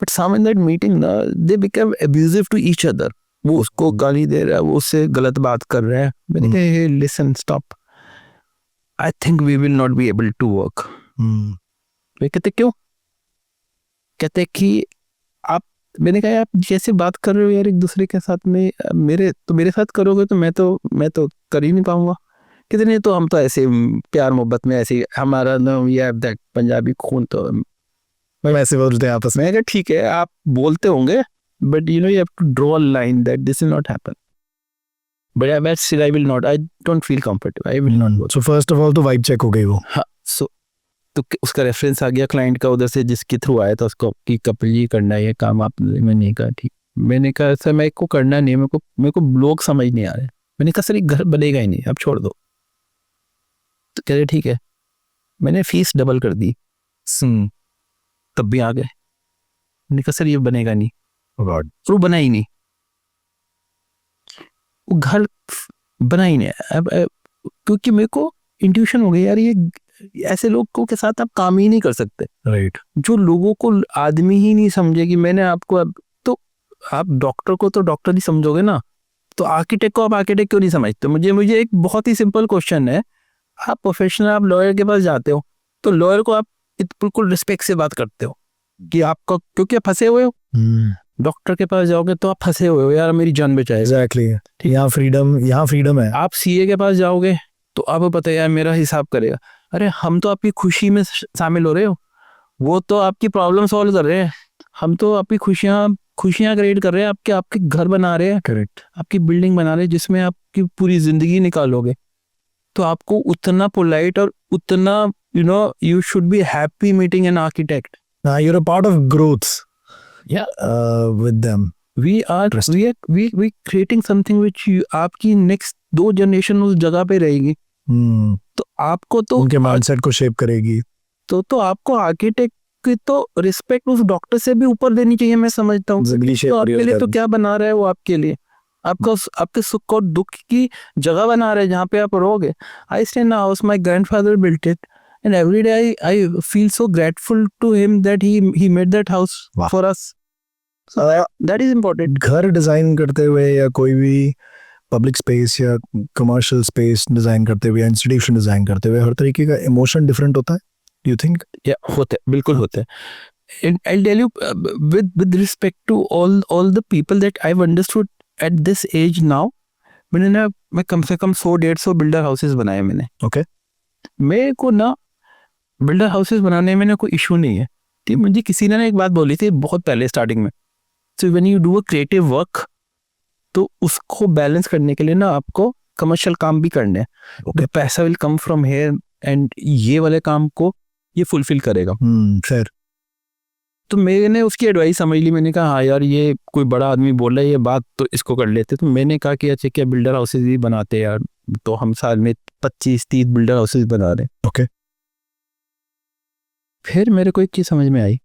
But some in that meeting ना, they become abusive to each other. वो उसको गाली दे रहा है, वो उससे गलत बात कर रहा है। मैंने कहा listen, stop, I think we will not be able to work. वे कहते क्यों? कहते कि आप, मैंने कहा आप जैसे बात कर रहे हो यार एक दूसरे के साथ में, मेरे साथ करोगे तो मैं तो कर ही नहीं पाऊंगा। कहते नहीं, तो हम तो ऐसे प्यार मोहब्बत में ऐसे, हमारा ना ये दैट पंजाबी खून तो वैसे बोलते हैं आपस में। मैं कहा ठीक है, आप बोलते होंगे, but you have to draw a line that this will not happen. But I will not, I don't feel comfortable, I will not. So first of all तो वाइब चेक हो गई वो। हाँ, तो उसका रेफरेंस आ गया क्लाइंट का, उधर से जिसके थ्रू आया था उसको, कि कपिल जी करना है ये काम आपने। मैंने कहा ठीक। मैंने कहा सर मेरे को करना नहीं है, मेरे को लोग समझ नहीं आ रहे। मैंने कहा सर एक घर बनेगा ही नहीं, आप छोड़ दो। तो कह रहे ठीक है। मैंने फीस डबल कर दी, तब भी आ गए। मैंने कहा सर ये बनेगा नहीं, गॉड, वो बना ही नहीं, वो घर बना ही नहीं। अब क्योंकि मेरे को इंट्यूशन हो गई यार, ये ऐसे लोगों के साथ आप काम ही नहीं कर सकते। राइट। जो लोगों को आदमी ही नहीं समझे कि मैंने आपको, अब तो आप डॉक्टर को तो डॉक्टर ही समझोगे ना, तो आर्किटेक्ट को आप आर्किटेक्ट क्यों नहीं समझते? मुझे एक बहुत ही सिंपल क्वेश्चन है, आप प्रोफेशनल, आप लॉयर के पास जाते हो तो लॉयर को आप बिल्कुल रिस्पेक्ट से बात करते हो कि आपका, क्योंकि आप फंसे हुए हो। डॉक्टर के पास जाओगे तो आप फंसे हुए हो, यार मेरी जान बचाए। एग्जैक्टली, यहाँ फ्रीडम है। आप सीए के पास जाओगे तो आपको पता है यार मेरा हिसाब करेगा। अरे हम तो आपकी खुशी में शामिल हो रहे हो, वो तो आपकी प्रॉब्लम सॉल्व कर रहे हैं, हम तो आपकी खुशियां क्रिएट कर रहे हैं, आपके घर बना रहे हैं, करेक्ट। आपकी बिल्डिंग बना रहे हैं जिसमें आपकी पूरी जिंदगी निकालोगे। तो आपको उतना पोलाइट और उतना you should be happy meeting an architect. you're a part of growth with them. we creating something which आपकी नेक्स्ट 2 जनरेशन उस जगह पे रहेगी। तो आपको तो उनके माइंडसेट को शेप करेगी। तो आपको आर्किटेक्ट की तो रिस्पेक्ट उस डॉक्टर से भी ऊपर देनी चाहिए, मैं समझता हूँ। तो आपके लिए तो क्या बना रहा है वो, आपके लिए आपके सुख और दुख की जगह बना रहे हैं जहाँ पे आप रहोगे। I stay in a house, my grandfather built it and every day I feel so grateful to him that he made that house for us. So that is important. घर डिजाइन करते हुए या कोई भी पब्लिक स्पेस या कमर्शियल स्पेस डिजाइन करते हुए, इंस्टीट्यूशन डिजाइन करते हुए, हर तरीके का इमोशन डिफरेंट होता है। Do you think? या होते हैं, बिल्कुल होते हैं। And I'll tell you with respect to all the people that I've understood at this age now, मैं कम से कम 100-150 बिल्डर हाउसेस बनाए मैंने। ओके। मेरे को ना बिल्डर हाउसेस बनाने में ना कोई इशू नहीं है। ठीक, मुझे किसी ने एक बात बोली थी बहुत पहले स्टार्टिंग में, so when you do a creative work तो उसको बैलेंस करने के लिए ना आपको कमर्शियल काम भी करने हैं। Okay. पैसा will come from here and ये वाले काम को ये फुलफिल करेगा। फिर तो मैंने उसकी एडवाइस समझ ली, मैंने कहा हाँ यार ये कोई बड़ा आदमी बोल रहा है ये बात, तो इसको कर लेते। तो मैंने कहा कि अच्छा क्या बिल्डर हाउसेज भी बनाते हैं यार, तो हम साल में 25-30 बिल्डर हाउसेज बना रहे हैं। ओके। फिर मेरे को एक चीज समझ में आई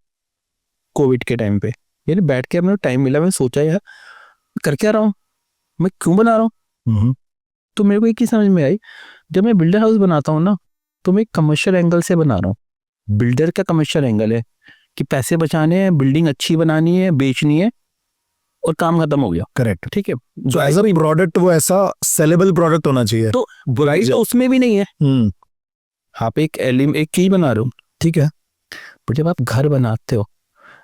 कोविड के टाइम पे, यानी बैठ के अपने टाइम मिला, मैं सोचा यार कर क्या रहा हूँ, मैं क्यों बना रहा हूँ। तो मेरे को एक चीज समझ में आई, जब मैं बिल्डर हाउस बनाता हूँ ना तो मैं कमर्शियल एंगल से बना रहा हूँ। बिल्डर का कमर्शियल एंगल है कि पैसे बचाने हैं, बिल्डिंग अच्छी बनानी है, बेचनी है और काम खत्म हो गया। करेक्ट। ठीक है, जो एज अ प्रोडक्ट वो ऐसा सेलेबल प्रोडक्ट होना चाहिए। तो बुराई तो उसमें भी नहीं है। आप एक चीज बना रहे हो, ठीक है, पर जब आप घर बनाते हो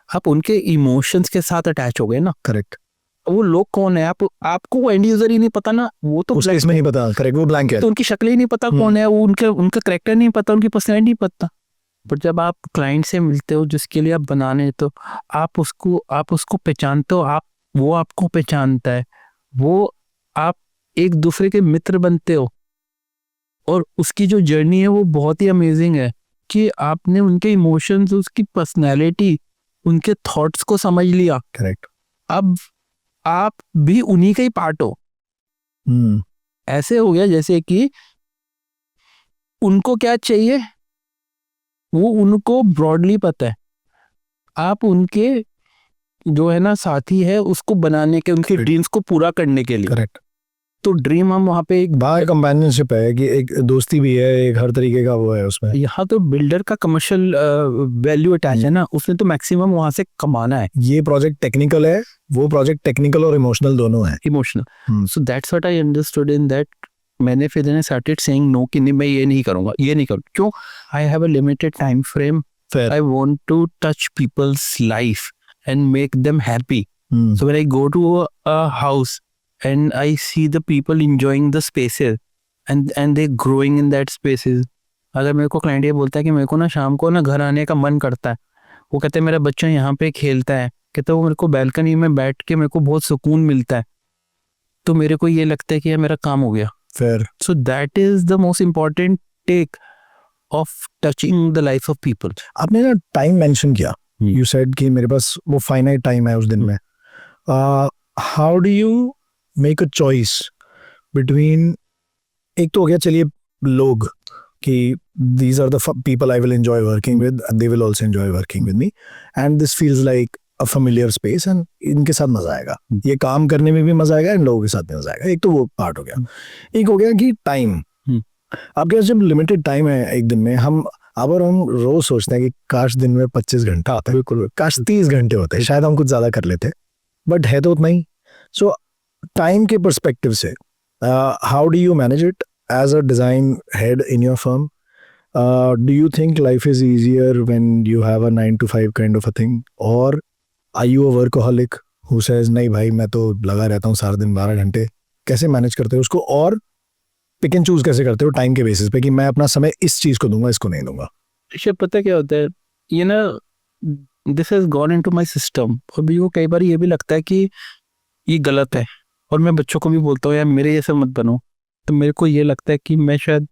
आप उनके इमोशंस के साथ अटैच हो गए ना। करेक्ट। वो लोग कौन है, आपको वो एंड यूजर ही नहीं पता ना, वो तो उसका इसमें नहीं पता। करेक्ट, वो ब्लैंक है, तो उनकी शक्ल ही नहीं पता कौन है वो, उनका करेक्टर नहीं पता, उनकी पर्सनैलिटी नहीं पता। पर जब आप क्लाइंट से मिलते हो जिसके लिए आप बनाने, तो आप उसको पहचानते हो, वो आपको पहचानता है, वो आप एक दूसरे के मित्र बनते हो। और उसकी जो जर्नी है वो बहुत ही अमेजिंग है कि आपने उनके इमोशंस, उसकी पर्सनैलिटी, उनके थॉट्स को समझ लिया। करेक्ट। अब आप भी उन्हीं का ही पार्ट हो। ऐसे हो गया जैसे कि उनको क्या चाहिए वो उनको ब्रॉडली पता है, आप उनके जो है ना साथी है उसको बनाने के, उनके ड्रीम्स को पूरा करने के लिए। करेक्ट। तो ड्रीम हम वहाँ पे एक बाहर कंपेनियनशिप है कि एक दोस्ती भी है, एक हर तरीके का वो है उसमें। यहाँ तो बिल्डर का कमर्शियल वैल्यू अटैच है ना, उसने तो मैक्सिमम वहाँ से कमाना है। ये प्रोजेक्ट टेक्निकल है, वो प्रोजेक्ट टेक्निकल और इमोशनल दोनों है। Emotional. So that's what I understood in that. मैंने फिर स्टार्टेड सेइंग नो कि नहीं मैं ये नहीं करूँगा, ये नहीं करूँ। क्यों? I have a limited time frame, I want to touch people's life and make them happy. So when I go to a house and I see the people enjoying the spaces and they growing in that spaces. अगर मेरे को क्लाइंट ये बोलता है कि मेरे को ना शाम को ना घर आने का मन करता है, वो कहते हैं मेरा बच्चा यहाँ पे खेलता है, कहते वो मेरे को बैल्कनी में बैठ के मेरे को बहुत सुकून मिलता है, तो मेरे को ये लगता है कि यार मेरा काम हो गया। फिर so that is the most important take of touching the life of people. आपने ना टाइम मेंशन किया, यू सेड कि मेरे पास वो फाइनाइट टाइम है उस दिन में। How do you make a choice between, एक तो हो गया चलिए लोग कि these are the people I will enjoy working with and they will also enjoy working with me and this feels like a familiar space and इनके साथ मजा आएगा, ये काम करने में भी मजा आएगा एंड लोगों के साथ भी मजा आएगा। एक तो वो पार्ट हो गया। एक हो गया कि टाइम, आपके पास जब लिमिटेड टाइम है एक दिन में, हम रोज सोचते हैं कि काश दिन में 25 घंटा आता है, बिल्कुल काश 30 घंटे होते हैं, शायद हम कुछ ज्यादा कर लेते। बट है तो उतना ही. सो टाइम के परस्पेक्टिव से how do you manage it as a design head in your firm? Do you think life is easier when you have a 9 to 5 kind of a thing, or are you a workaholic who says नहीं भाई मैं तो लगा रहता हूँ सारा दिन 12 घंटे? कैसे मैनेज करते हो उसको, और पिक एंड चूज कैसे करते हो टाइम के बेसिस पे कि मैं अपना समय इस चीज को दूंगा, इसको नहीं दूंगा? ऋषभ, पता क्या होता है, ये ना, this has gone into my system. और भी वो कई बार ये भी लगता है कि ये गलत है, और मैं बच्चों को भी बोलता हूँ यार मेरे जैसे मत बनो. तो मेरे को ये लगता है कि मैं शायद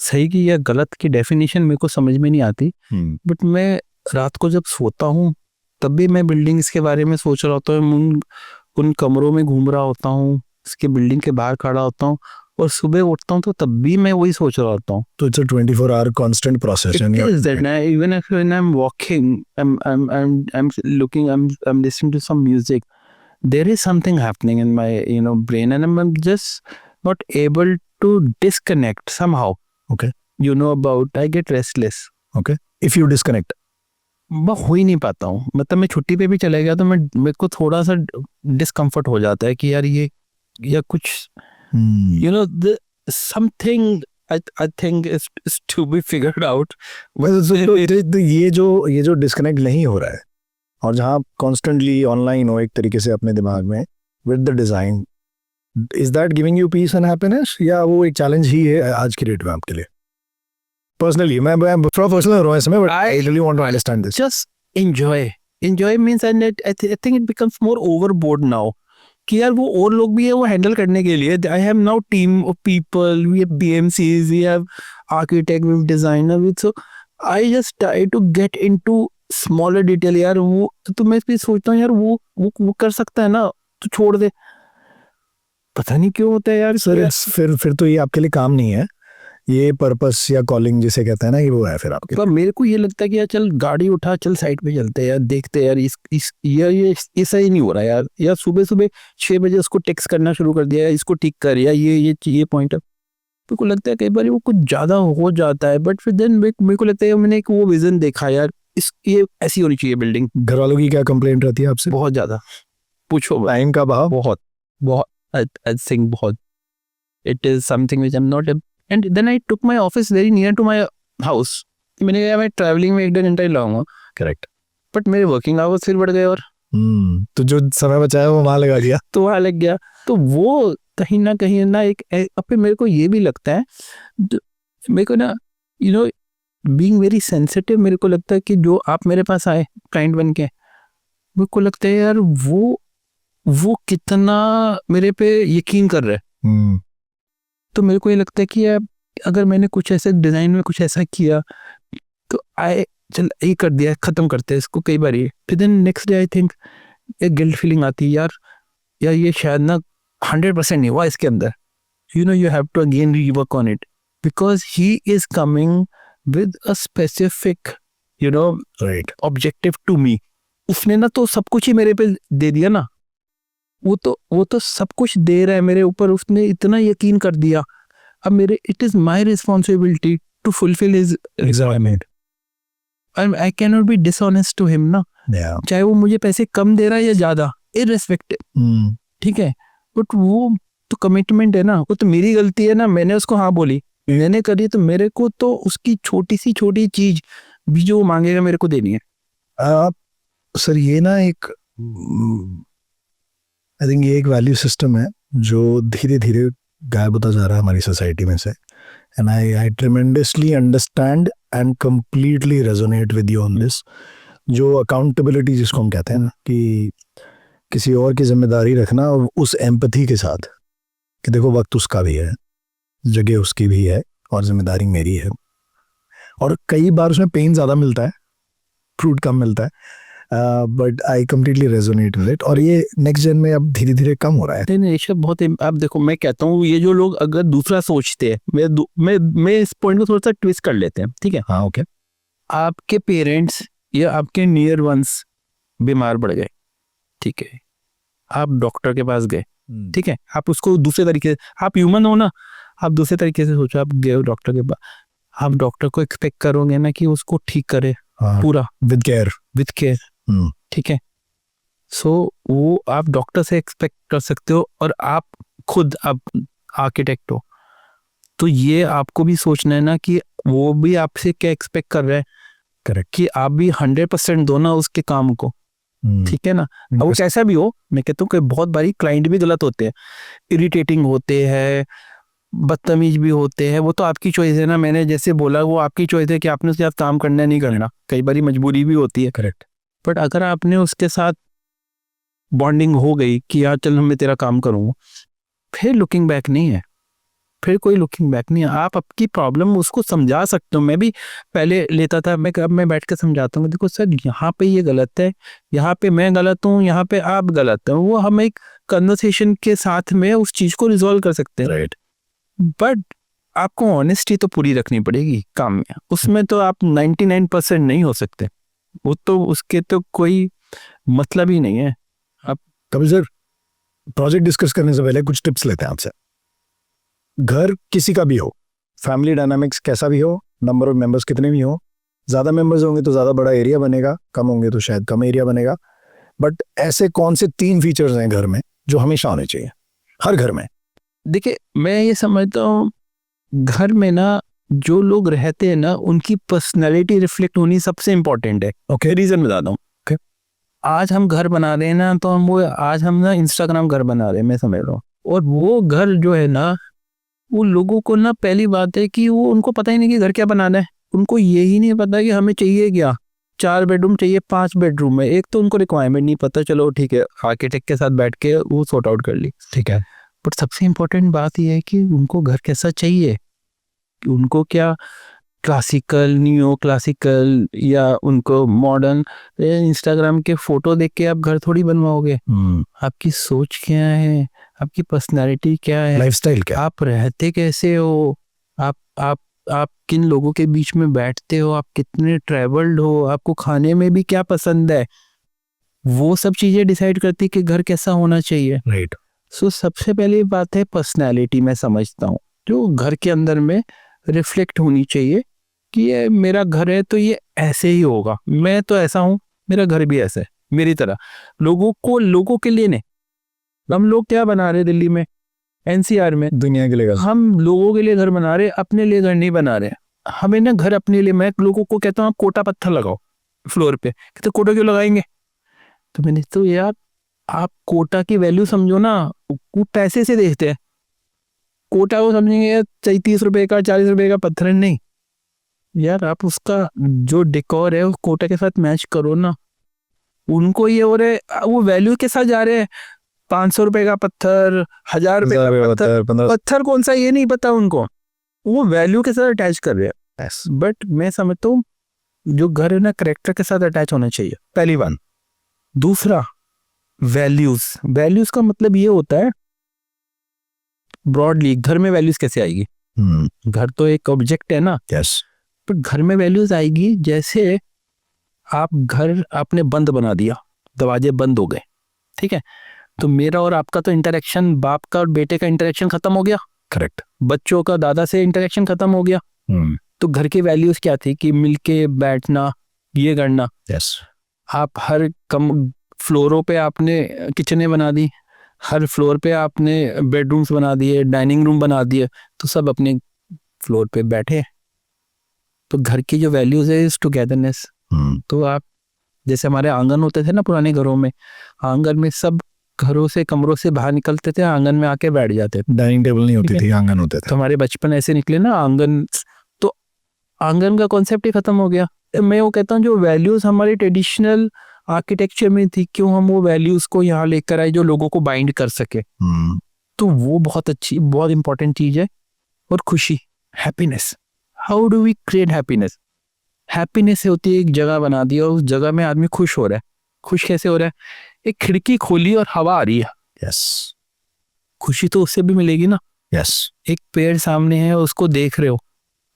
सही की या गलत की डेफिनेशन मेरे को समझ में नहीं आती. बट मैं रात को जब सोता हूँ तब भी मैं बिल्डिंग्स के बारे में सोच रहा होता हूँ, उन कमरों में घूम रहा होता हूँ, इसके बिल्डिंग के बाहर खड़ा होता हूँ, और सुबह उठता हूँ तो तब भी मैं वही सोच रहा होता हूँ. तो it's a 24 hour constant process. It is that even if when I'm walking, I'm looking, I'm listening to some music, there is something happening in my brain, and I'm just not able to disconnect somehow. Okay. About I get restless. Okay. If you disconnect. मैं हो ही नहीं पाता हूँ. मतलब मैं छुट्टी पे भी चले गया तो मेरे को थोड़ा सा डिस्कम्फर्ट हो जाता है कि यार ये या कुछ the something I think is to be figured out. ये जो डिस्कनेक्ट नहीं हो रहा है, और जहाँ कॉन्स्टेंटली ऑनलाइन हो एक तरीके से अपने दिमाग में with the design, is that giving you peace and happiness, या वो एक चैलेंज ही है आज की डेट में आपके लिए? पर्सनली मैं थोड़ा पर्सनल हो रहा हूँ इसमें, but I really want to understand this. Just enjoy means, and I think it becomes more overboard now. कि यार वो और लोग भी है वो हैंडल करने के लिए. I have now team of people, we have BMCs, we have architect, we have designer, so I just try to get into smaller detail. यार वो तो मैं भी सोचता हूँ यार वो कर सकता है ना, तो छोड़ दे. पता नहीं क्यों होता है यार सर. फिर तो ये आपके लिए काम नहीं है, ये पर्पस या कॉलिंग जिसे कहते हैं ना, ये वो है फिर आपके. पर मेरे को ये लगता है कि यार चल गाड़ी उठा, चल साइड पे चलते हैं यार, देखते हैं यार ये सही नहीं हो रहा यार. या सुबह 6 बजे उसको टेक्स्ट करना शुरू कर दिया, इसको ठीक कर, या ये पॉइंट है. मेरे को लगता है कई बार वो कुछ ज्यादा हो जाता है. बट फिर देन मेरे को लगता है मैंने एक वो विजन देखा यार, ये ऐसी होनी चाहिए बिल्डिंग. घर वालों की क्या कंप्लेंट रहती है आपसे? बहुत ज्यादा, पूछो. टाइम का भाव बहुत I think बहुत. It is something which I'm not. And then I took my office very near to my house. मैंने कहा मैं ट्रैवलिंग में 1-2 घंटा ही लाऊंगा. करेक्ट. बट मेरे वर्किंग आवर्स फिर बढ़ गए, और तो जो समय बचाया वो वहां लगा दिया, तो वहां लग गया. तो वो कहीं ना एक अब मेरे को ये भी लगता है, मेरे को ना बीइंग वेरी सेंसिटिव, मेरे को लगता है कि जो आप मेरे पास आए क्लाइंट बन के, मेरे को लगता है यार वो कितना मेरे पे यकीन कर रहे हैं. तो मेरे को ये लगता है कि यार अगर मैंने कुछ ऐसे डिजाइन में कुछ ऐसा किया तो चल ये कर दिया, खत्म करते हैं इसको कई बार. ये फिर then next day I think एक गिल्ट फीलिंग आती है, यार ये शायद ना 100% नहीं हुआ इसके अंदर. you have to again rework on it because he is coming with a specific right, objective to me. उसने ना तो सब कुछ ही मेरे पे दे दिया ना, वो तो सब कुछ दे रहा है मेरे ऊपर, उसने इतना यकीन कर दिया. अब मेरे it is my responsibility to fulfil his requirement. I can not be dishonest to him ना, चाहे वो मुझे पैसे कम दे रहा है या ज्यादा, इररिस्पेक्टिव. ठीक है, बट वो तो कमिटमेंट है ना, वो तो मेरी गलती है ना. मैंने उसको हाँ बोली, मैंने करी, तो मेरे को तो उसकी छोटी चीज भी जो मांगेगा मेरे को देनी है. सर ये ना एक आई थिंक ये एक वैल्यू सिस्टम है जो धीरे धीरे गायब होता जा रहा है हमारी सोसाइटी में से. And I tremendously understand and completely resonate with you on this. जो अकाउंटेबिलिटी जिसको हम कहते हैं ना, कि किसी और की जिम्मेदारी रखना, और उस एम्पैथी के साथ कि देखो वक्त उसका भी है, जगह उसकी भी है, और जिम्मेदारी मेरी है. और कई बार उसमें पेन ज़्यादा मिलता है, फ्रूट कम मिलता है, but I completely resonate with it. और ये नेक्स्ट जेन में अब धीरे धीरे कम हो रहा है. नहीं ऋषभ, बहुत. अब देखो मैं कहता हूँ, ये जो लोग अगर दूसरा सोचते हैं, मैं इस पॉइंट को थोड़ा सा ट्विस्ट कर लेते हैं. ठीक है, हाँ ओके. आपके पेरेंट्स या आपके नियर वंस बीमार पड़ गए, ठीक है, आप डॉक्टर के पास गए, ठीक है, आप उसको दूसरे तरीके से, आप ह्यूमन हो ना, आप दूसरे तरीके से सोचो, आप गए डॉक्टर के पास, आप डॉक्टर को एक्सपेक्ट करोगे ना कि उसको ठीक करे पूरा विद केयर. ठीक है. सो वो आप डॉक्टर से एक्सपेक्ट कर सकते हो, और आप खुद आप आर्किटेक्ट हो, तो ये आपको भी सोचना है ना कि वो भी आपसे क्या एक्सपेक्ट कर रहा है, करेक्ट। कि आप भी 100% दो ना उसके काम को, ठीक है ना। अब वो कैसा भी हो, मैं कहता हूँ कि बहुत बारी क्लाइंट भी गलत होते हैं, इरिटेटिंग होते हैं, बदतमीज भी होते हैं, वो तो आपकी चॉइस है ना। मैंने जैसे बोला वो आपकी चॉइस है कि आपने उसके साथ काम करना है नहीं करना, कई बारी मजबूरी भी होती है। करेक्ट। बट अगर आपने उसके साथ बॉन्डिंग हो गई कि यार चल मैं तेरा काम करूँ, फिर लुकिंग बैक नहीं है, फिर कोई लुकिंग बैक नहीं है। आप आपकी प्रॉब्लम उसको समझा सकते हो। मैं भी पहले लेता था, मैं बैठ के समझाता हूँ, देखो सर यहाँ पे ये गलत है, यहाँ पे मैं गलत हूँ, यहाँ पे आप गलत हैं। वो हम एक कन्वर्सेशन के साथ में उस चीज को रिजॉल्व कर सकते हैं, राइट। बट आपको ऑनेस्टी तो पूरी रखनी पड़ेगी काम में। उसमें तो आप 99% नहीं हो सकते, वो तो उसके तो कोई मतलब ही नहीं है। कपिल सर, प्रोजेक्ट डिस्कस करने से पहले कुछ टिप्स लेते हैं आपसे। घर किसी का भी हो, फैमिली डायनामिक्स कैसा भी हो, नंबर ऑफ मेंबर्स कितने भी हो, ज़्यादा मेंबर्स होंगे तो ज़्यादा बड़ा एरिया बनेगा, कम होंगे तो शायद कम एरिया बनेगा, बट ऐसे कौन से 3 फीचर्स हैं घर में जो हमेशा होने चाहिए हर घर में? देखिए मैं ये समझता हूँ, घर में ना जो लोग रहते हैं ना उनकी पर्सनैलिटी रिफ्लेक्ट होनी सबसे इम्पोर्टेंट है। ओके। रीजन बताता हूँ। Okay. आज हम घर बना रहे हैं ना, तो हम वो आज हम ना इंस्टाग्राम घर बना रहे हैं, मैं समझ रहा हूँ। और वो घर जो है ना, वो लोगों को ना, पहली बात है कि वो उनको पता ही नहीं कि घर क्या बनाना है। उनको यही नहीं पता कि हमें चाहिए क्या, 4 बेडरूम चाहिए 5 बेडरूम में, एक तो उनको रिक्वायरमेंट नहीं पता। चलो ठीक है, आर्किटेक्ट के साथ बैठ के वो सॉर्ट आउट कर ली, ठीक है। बट सबसे इम्पोर्टेंट बात यह है कि उनको घर कैसा चाहिए, कि उनको क्या क्लासिकल, नियो क्लासिकल, या उनको मॉडर्न। इंस्टाग्राम के फोटो देख के आप घर थोड़ी बनवाओगे। आपकी सोच क्या है, आपकी पर्सनालिटी क्या है, लाइफस्टाइल क्या? आप रहते कैसे हो, आप किन लोगों के बीच में बैठते हो, आप कितने ट्रैवल्ड हो, आपको खाने में भी क्या पसंद है, वो सब चीजें डिसाइड करती कि घर कैसा होना चाहिए। राइट। सो सबसे पहली बात है पर्सनालिटी, मैं समझता हूँ जो घर के अंदर में रिफ्लेक्ट होनी चाहिए कि ये मेरा घर है तो ये ऐसे ही होगा, मैं तो ऐसा हूँ, मेरा घर भी ऐसा है मेरी तरह। लोगों के लिए नहीं। हम लोग क्या बना रहे दिल्ली में, एनसीआर में, दुनिया के लिए घर। हम लोगों के लिए घर बना रहे, अपने लिए घर नहीं बना रहे। हमें ना घर अपने लिए, मैं लोगों को कहता हूँ आप कोटा पत्थर लगाओ फ्लोर पे, कहते कोटा क्यों लगाएंगे, तो मैंने तो यार आप कोटा की वैल्यू समझो ना, वो पैसे से देखते हैं। कोटा को समझेंगे 30 रुपए का 40 रुपए का पत्थर नहीं यार, आप उसका जो डेकोर है उस कोटा के साथ मैच करो ना। उनको ये हो रहे, वो वैल्यू के साथ जा रहे हैं, 500 रुपए का पत्थर, 1000 रुपए का पत्थर, 15। पत्थर कौन सा ये नहीं पता उनको, वो वैल्यू के साथ अटैच कर रहे हैं। बट मैं समझता हूँ जो घर है ना करेक्टर के साथ अटैच होना चाहिए, पहली बात। दूसरा वैल्यूज का मतलब ये होता है ब्रॉडली, घर में वैल्यूज कैसे आएगी, घर तो एक ऑब्जेक्ट है ना, यस। पर घर में वैल्यूज आएगी जैसे आप घर आपने बंद बना दिया, दरवाजे बंद हो गए, ठीक है, तो मेरा और आपका तो इंटरेक्शन, बाप का और बेटे का इंटरेक्शन खत्म हो गया, करेक्ट। बच्चों का दादा से इंटरेक्शन खत्म हो गया। तो घर की वैल्यूज क्या थी कि मिलके बैठना, ये करना। यस। आप हर कम फ्लोरों पे आपने किचनें बना दी, हर फ्लोर पे आपने बेडरूम्स बना दिए, डाइनिंग रूम बना दिए, तो सब अपने फ्लोर पे बैठे। तो घर की जो वैल्यूज है इज टुगेदरनेस। तो आप जैसे हमारे आंगन होते थे ना पुराने घरों में, आंगन में सब घरों से कमरों से बाहर निकलते थे, आंगन में आके बैठ जाते थे। डाइनिंग टेबल नहीं होती थी, आंगन होते थे। तो हमारे बचपन ऐसे निकले ना आंगन, तो आंगन का कॉन्सेप्ट ही खत्म हो गया। मैं वो कहता हूँ जो वैल्यूज हमारी ट्रेडिशनल आर्किटेक्चर में थी, क्यों हम वो वैल्यूज को यहाँ लेकर आए जो लोगों को बाइंड कर सके। तो वो बहुत अच्छी, बहुत इंपॉर्टेंट चीज है। और खुशी, happiness, how do we create happiness. Happiness होती है एक जगह बना दी और उस जगह में आदमी खुश हो रहा है। खुश कैसे हो रहा है, एक खिड़की खोली और हवा आ रही है, यस, खुशी तो उससे भी मिलेगी ना। यस। एक पेड़ सामने है उसको देख रहे हो,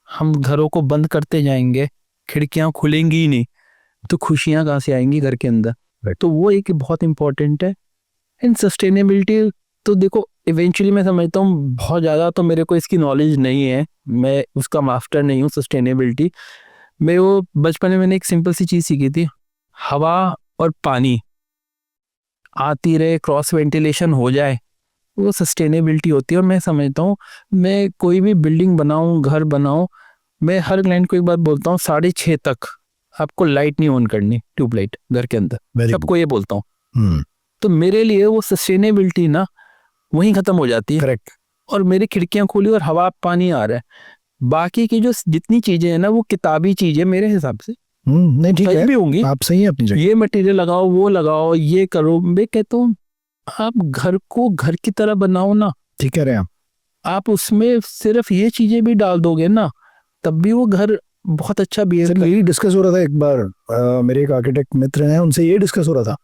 हम घरों को बंद करते जाएंगे, खिड़कियां खुलेंगी ही नहीं, तो खुशियां कहाँ से आएंगी घर के अंदर। तो वो एक बहुत इंपॉर्टेंट है। एंड सस्टेनेबिलिटी तो देखो इवेंचुअली मैं समझता हूँ बहुत ज़्यादा तो मेरे को इसकी नॉलेज नहीं है, मैं उसका मास्टर नहीं हूँ सस्टेनेबिलिटी। मैं वो बचपन में मैंने एक सिंपल सी चीज़ सीखी थी, हवा और पानी आती रहे, क्रॉस वेंटिलेशन हो जाए, वो सस्टेनेबिलिटी होती है। और मैं समझता हूँ, मैं कोई भी बिल्डिंग बनाऊँ, घर बनाऊँ, मैं हर क्लाइंट को एक बात बोलता हूँ, 6:30 तक आपको लाइट नहीं ऑन करनी, ट्यूबलाइट घर के अंदर, Very सबको ये बोलता हूँ। हम्म, तो मेरे लिए वो सस्टेनेबिलिटी ना वहीं खत्म हो जाती है। करेक्ट। और मेरी खिड़कियां खुली और हवा पानी आ रहा है, बाकी की जो जितनी चीजें हैं ना वो किताबी चीजें मेरे हिसाब से नहीं ठीक सही है, भी होंगी। आप सही है अपनी जगह। ये मटेरियल लगाओ, वो लगाओ, ये करो, मैं कहता हूँ आप घर को घर की तरह बनाओ ना। ठीक कह रहे हैं आप उसमें सिर्फ ये चीजें भी डाल दोगे ना, तब भी वो घर बहुत अच्छा बिहेव सर, यही डिस्कस हो रहा था एक बार, मेरे एक आर्किटेक्ट मित्र हैं, उनसे ये डिस्कस हो रहा था,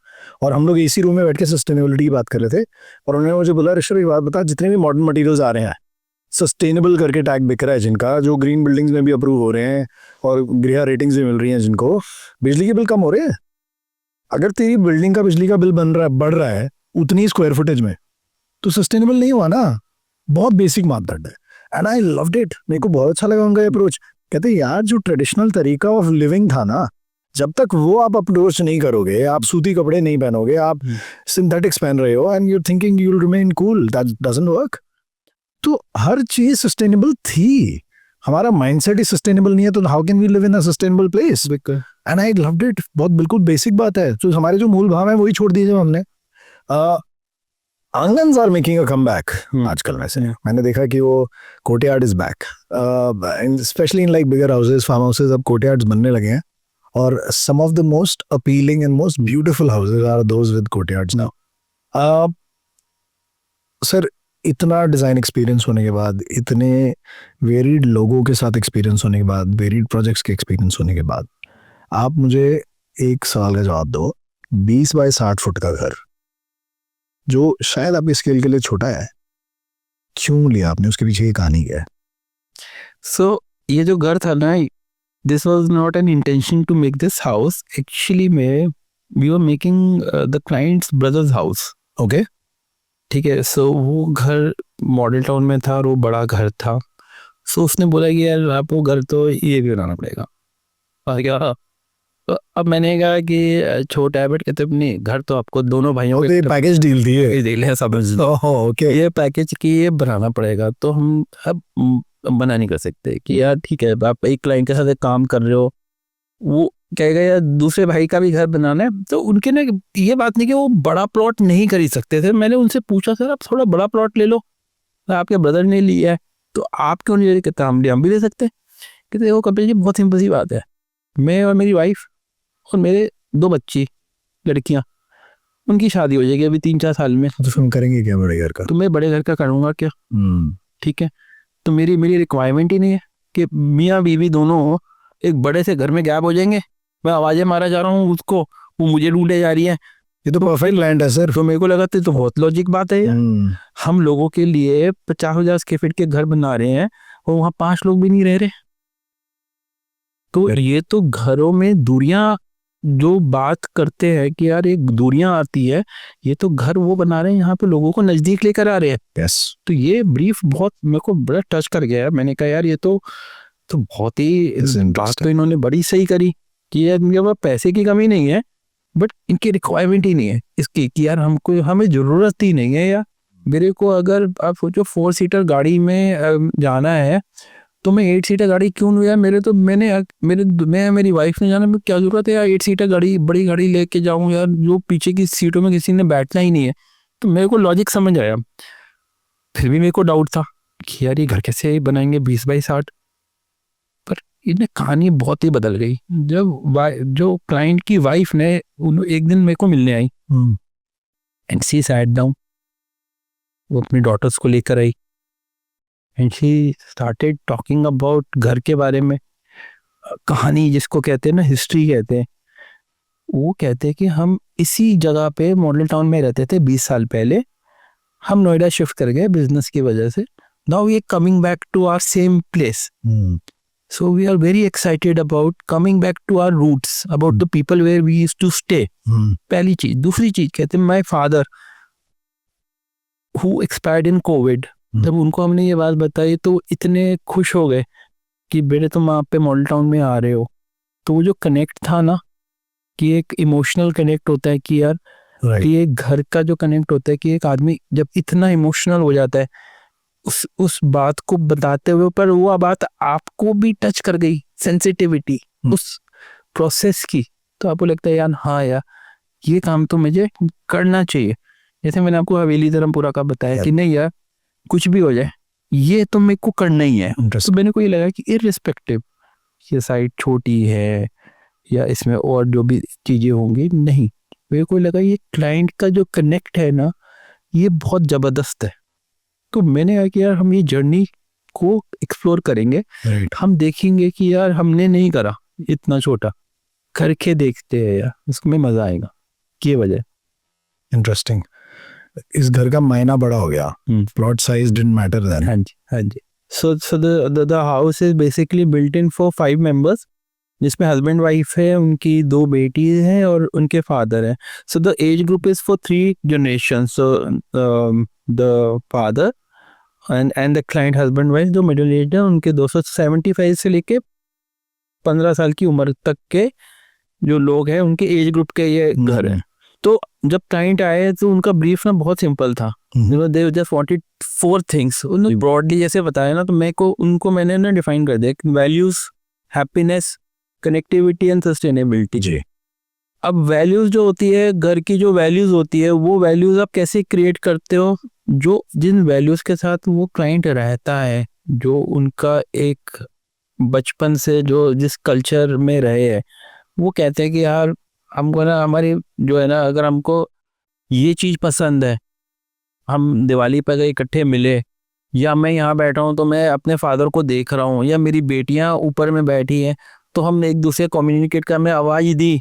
और हम लोग एसी रूम में बैठ के सस्टेनेबिलिटी की बात कर रहे थे, और उन्होंने मुझे बोला, ऋषभ एक बात बता, जितने भी मॉडर्न मटेरियल्स आ रहे हैं, सस्टेनेबल करके टैग बिक रहा है जिनका, जो ग्रीन बिल्डिंग्स में भी अप्रूव हो रहे हैं और गृह रेटिंग्स भी मिल रही हैं जिनको, बिजली के बिल कम हो रहे हैं। अगर तेरी बिल्डिंग का बिजली का बिल बन रहा है, बढ़ रहा है उतनी स्क्वायर फुटेज में, तो सस्टेनेबल नहीं हुआ ना। बहुत बेसिक मापदंड है, एंड आई लव्ड इट। मेरे को बहुत अच्छा लगा उनका अप्रोच। कहते यार, जो ट्रेडिशनल तरीका ऑफ लिविंग था ना, जब तक वो आप अप्रोच नहीं करोगे, आप सूती कपड़े नहीं पहनोगे, आप सिंथेटिक्स पहन रहे हो and you thinking you will remain cool, that doesn't work. तो हर चीज सस्टेनेबल थी, हमारा माइंडसेट ही सस्टेनेबल नहीं है, तो how can we live in a sustainable place? And I loved it. बहुत बिल्कुल बेसिक बात है, तो हमारे जो मूल भाव है वही छोड़ दीजिए हमने। Aangans are making a comeback आजकल। वैसे मैंने देखा कि वो courtyard is back, specially in like bigger houses, farm houses, अब कोर्टयार्ड्स बनने लगे हैं, और some of the most appealing and most beautiful houses are those with courtyards now. Sir, इतना डिज़ाइन एक्सपीरियंस होने के बाद, इतने वेरिड लोगों के साथ एक्सपीरियंस होने के बाद, वेरिड प्रोजेक्ट्स के एक्सपीरियंस होने के बाद, आप मुझे एक सवाल का जवाब दो। 20 बाय 60 फुट का घर, जो शायद आपके स्केल के लिए छोटा है, क्यों लिया आपने? उसके पीछे की कहानी क्या है? सो ये जो घर था ना, this was not an intention to make this house. Actually में we were making the client's brother's house. Okay, ठीक है, सो वो घर मॉडल टाउन में था और वो बड़ा घर था। सो उसने बोला कि यार आप वो घर तो ये भी बनाना पड़ेगा। और क्या, तो अब मैंने कहा कि छोटा है, बट कहते अपनी घर तो आपको दोनों भाइयों ओके, पैकेज डील थी ये। डील है सब। ओके, ये पैकेज की ये बनाना पड़ेगा। तो हम अब मना नहीं कर सकते कि यार ठीक है, आप एक क्लाइंट के साथ एक काम कर रहे हो, वो कहेगा यार दूसरे भाई का भी घर बनाना है। तो उनके ना ये बात नहीं कि वो बड़ा प्लॉट नहीं खरीद सकते थे। मैंने उनसे पूछा, सर आप थोड़ा बड़ा प्लॉट ले लो, आपके ब्रदर ने लिया है तो आप क्यों नहीं ले? कहते हम भी ले सकते हैं। कहते वो कपिल जी बहुत सिंपल सी बात है, मैं और मेरी वाइफ और मेरे 2 बच्ची लड़कियां, उनकी शादी हो जाएगी अभी 3-4 साल में। तो फिर हम करेंगे क्या बड़े घर का? तो मैं बड़े घर का करूँगा क्या? ठीक है, तो मेरी रिक्वायरमेंट ही नहीं है कि मियाँ बीवी दोनों एक बड़े से घर में गैप हो जाएंगे, मैं आवाज़ें मारा जा रहा हूँ उसको, वो मुझे ढूंढे जा रही है। ये तो परफेक्ट लैंड है सर। तो मेरे को लगा तो बहुत लॉजिक बात है यार। हम लोगों के लिए 50,000 स्क्वायर फीट के घर बना रहे हैं और वहाँ 5 लोग भी नहीं रह रहे। तो ये तो घरों में दूरियां जो बात करते हैं कि यार एक दूरियां आती है, ये तो घर वो बना रहे हैं यहाँ पे लोगों को नजदीक लेकर आ रहे हैं। यस, तो ये ब्रीफ बहुत मेरे को बड़ा टच कर गया है। मैंने कहा यार ये तो बहुत ही बात तो इन्होंने बड़ी सही करी कि यार इनके पास पैसे की कमी नहीं है, बट इनकी रिक्वायरमेंट ही नहीं है इसकी कि यार हमें जरूरत ही नहीं है। यार मेरे को अगर आप सोचो 4 सीटर गाड़ी में जाना है तो मैं 8 सीटर गाड़ी क्यों लूँ यार? मैं मेरी वाइफ ने जाना, मैं क्या जरूरत है यार 8 सीटर गाड़ी, बड़ी गाड़ी लेके जाऊँ यार, जो पीछे की सीटों में किसी ने बैठना ही नहीं है। तो मेरे को लॉजिक समझ आया। फिर भी मेरे को डाउट था कि यार ये घर कैसे बनाएंगे 20 बाई 60। पर इन्हें कहानी बहुत ही बदल गई जब जो क्लाइंट की वाइफ ने एक दिन मेरे को मिलने आई एंड शी सैट डाउन। वो अपनी डॉटर्स को लेकर आई and she started talking about घर के बारे में। कहानी जिसको कहते हैं ना, हिस्ट्री कहते हैं। वो कहते हैं कि हम इसी जगह पे मॉडल टाउन में रहते थे 20 साल पहले, हम नोएडा शिफ्ट कर गए बिजनेस की वजह से। Now we are coming back to our same place. So we are very excited about coming back to our roots, about the people where we used to stay. पहली चीज। दूसरी चीज कहते हैं my father who expired in COVID, जब उनको हमने ये बात बताई तो इतने खुश हो गए कि बेटे तुम आप पे मॉडल टाउन में आ रहे हो। तो वो जो कनेक्ट था ना, कि एक इमोशनल कनेक्ट होता है कि यार राइट कि एक घर का जो कनेक्ट होता है कि एक आदमी जब इतना इमोशनल हो जाता है उस बात को बताते हुए, पर वो बात आपको भी टच कर गई, सेंसिटिविटी उस प्रोसेस की, तो आपको लगता है यार हाँ यार ये काम तो मुझे करना चाहिए। जैसे मैंने आपको हवेली धर्मपुरा का बताया कि नहीं यार कुछ भी हो जाए ये तो मेरे को करना ही है। तो मैंने को ये लगा कि इररिस्पेक्टिव ये साइट छोटी है या इसमें और जो भी चीजें होंगी, नहीं, मेरे को लगा ये क्लाइंट का जो कनेक्ट है ना ये बहुत जबरदस्त है। तो मैंने कहा कि यार हम ये जर्नी को एक्सप्लोर करेंगे, हम देखेंगे कि यार हमने नहीं करा इतना छोटा, करके देखते हैं यार उसमें मजा आएगा। ये वजह। इंटरेस्टिंग। इस घर का मायना बड़ा हो गया, plot size didn't matter then. हाँ जी हाँ जी। So the house is basically built in for 5 members, जिसमें हस्बैंड वाइफ है, उनकी 2 बेटी हैं और उनके फादर हैं। So the age group is for 3 generation. So the father and the client husband wife जो मिडिल एज है उनके 275 से लेके 15 साल की उम्र तक के जो लोग हैं उनके एज ग्रुप के ये घर है। तो जब क्लाइंट आए तो उनका ब्रीफ ना बहुत सिंपल था, दे जस्ट वांटेड 4 थिंग्स। उन्होंने ब्रॉडली जैसे बताया ना, तो मैंने ना डिफाइन कर दिया, values, happiness, connectivity and sustainability. जी। अब वैल्यूज जो होती है, घर की जो वैल्यूज होती है, वो वैल्यूज आप कैसे क्रिएट करते हो, जो जिन वैल्यूज के साथ वो क्लाइंट रहता है, जो उनका एक बचपन से जो जिस कल्चर में रहे हैं, वो कहते हैं कि यार हमको ना हमारी जो है ना, अगर हमको ये चीज़ पसंद है, हम दिवाली पर गए इकट्ठे मिले, या मैं यहाँ बैठा हूँ तो मैं अपने फादर को देख रहा हूँ, या मेरी बेटियाँ ऊपर में बैठी हैं तो हम एक दूसरे कम्युनिकेट कर, मैं आवाज़ दी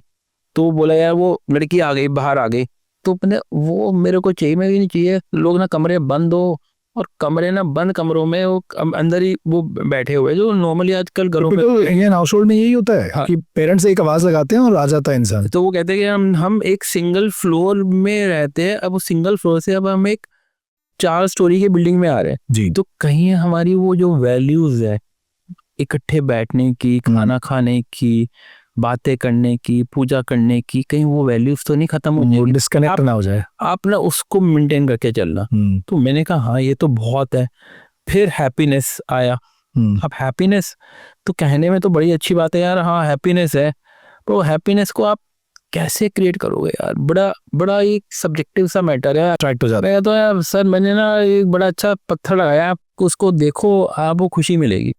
तो बोला यार वो लड़की आ गई, बाहर आ गई, तो मैंने वो मेरे को चाहिए, मैं नहीं चाहिए लोग ना कमरे बंद हो, और कमरे ना बंद कमरों में वो अंदर ही वो बैठे हुए, जो नॉर्मली आजकल घरों में इंडियन हाउस होल्ड में यही होता है। हाँ। कि पेरेंट्स एक आवाज लगाते हैं और आ जाता है इंसान। तो वो कहते हैं कि हम एक सिंगल फ्लोर में रहते हैं, अब वो सिंगल फ्लोर से अब हम एक 4 स्टोरी की बिल्डिंग में आ रहे हैं जी। तो कहीं हमारी वो जो वैल्यूज है, इकट्ठे बैठने की, खाना खाने की, बातें करने की, पूजा करने की, कहीं वो वैल्यूज तो नहीं खत्म हो जाएगी, डिस्कनेक्ट ना हो जाए। आप ना उसको मेंटेन करके चलना। तो मैंने कहा हाँ ये तो बहुत है। फिर हैप्पीनेस आया। अब हैप्पीनेस तो कहने में तो बड़ी अच्छी बात है यार, हाँ हैप्पीनेस है, तो हैप्पीनेस को आप कैसे क्रिएट करोगे यार, बड़ा बड़ा एक सब्जेक्टिव सा मैटर है। ट्राई टू जाता मैं तो यार सर मैंने ना एक बड़ा अच्छा पत्थर लगाया, आपको उसको देखो आपको खुशी मिलेगी,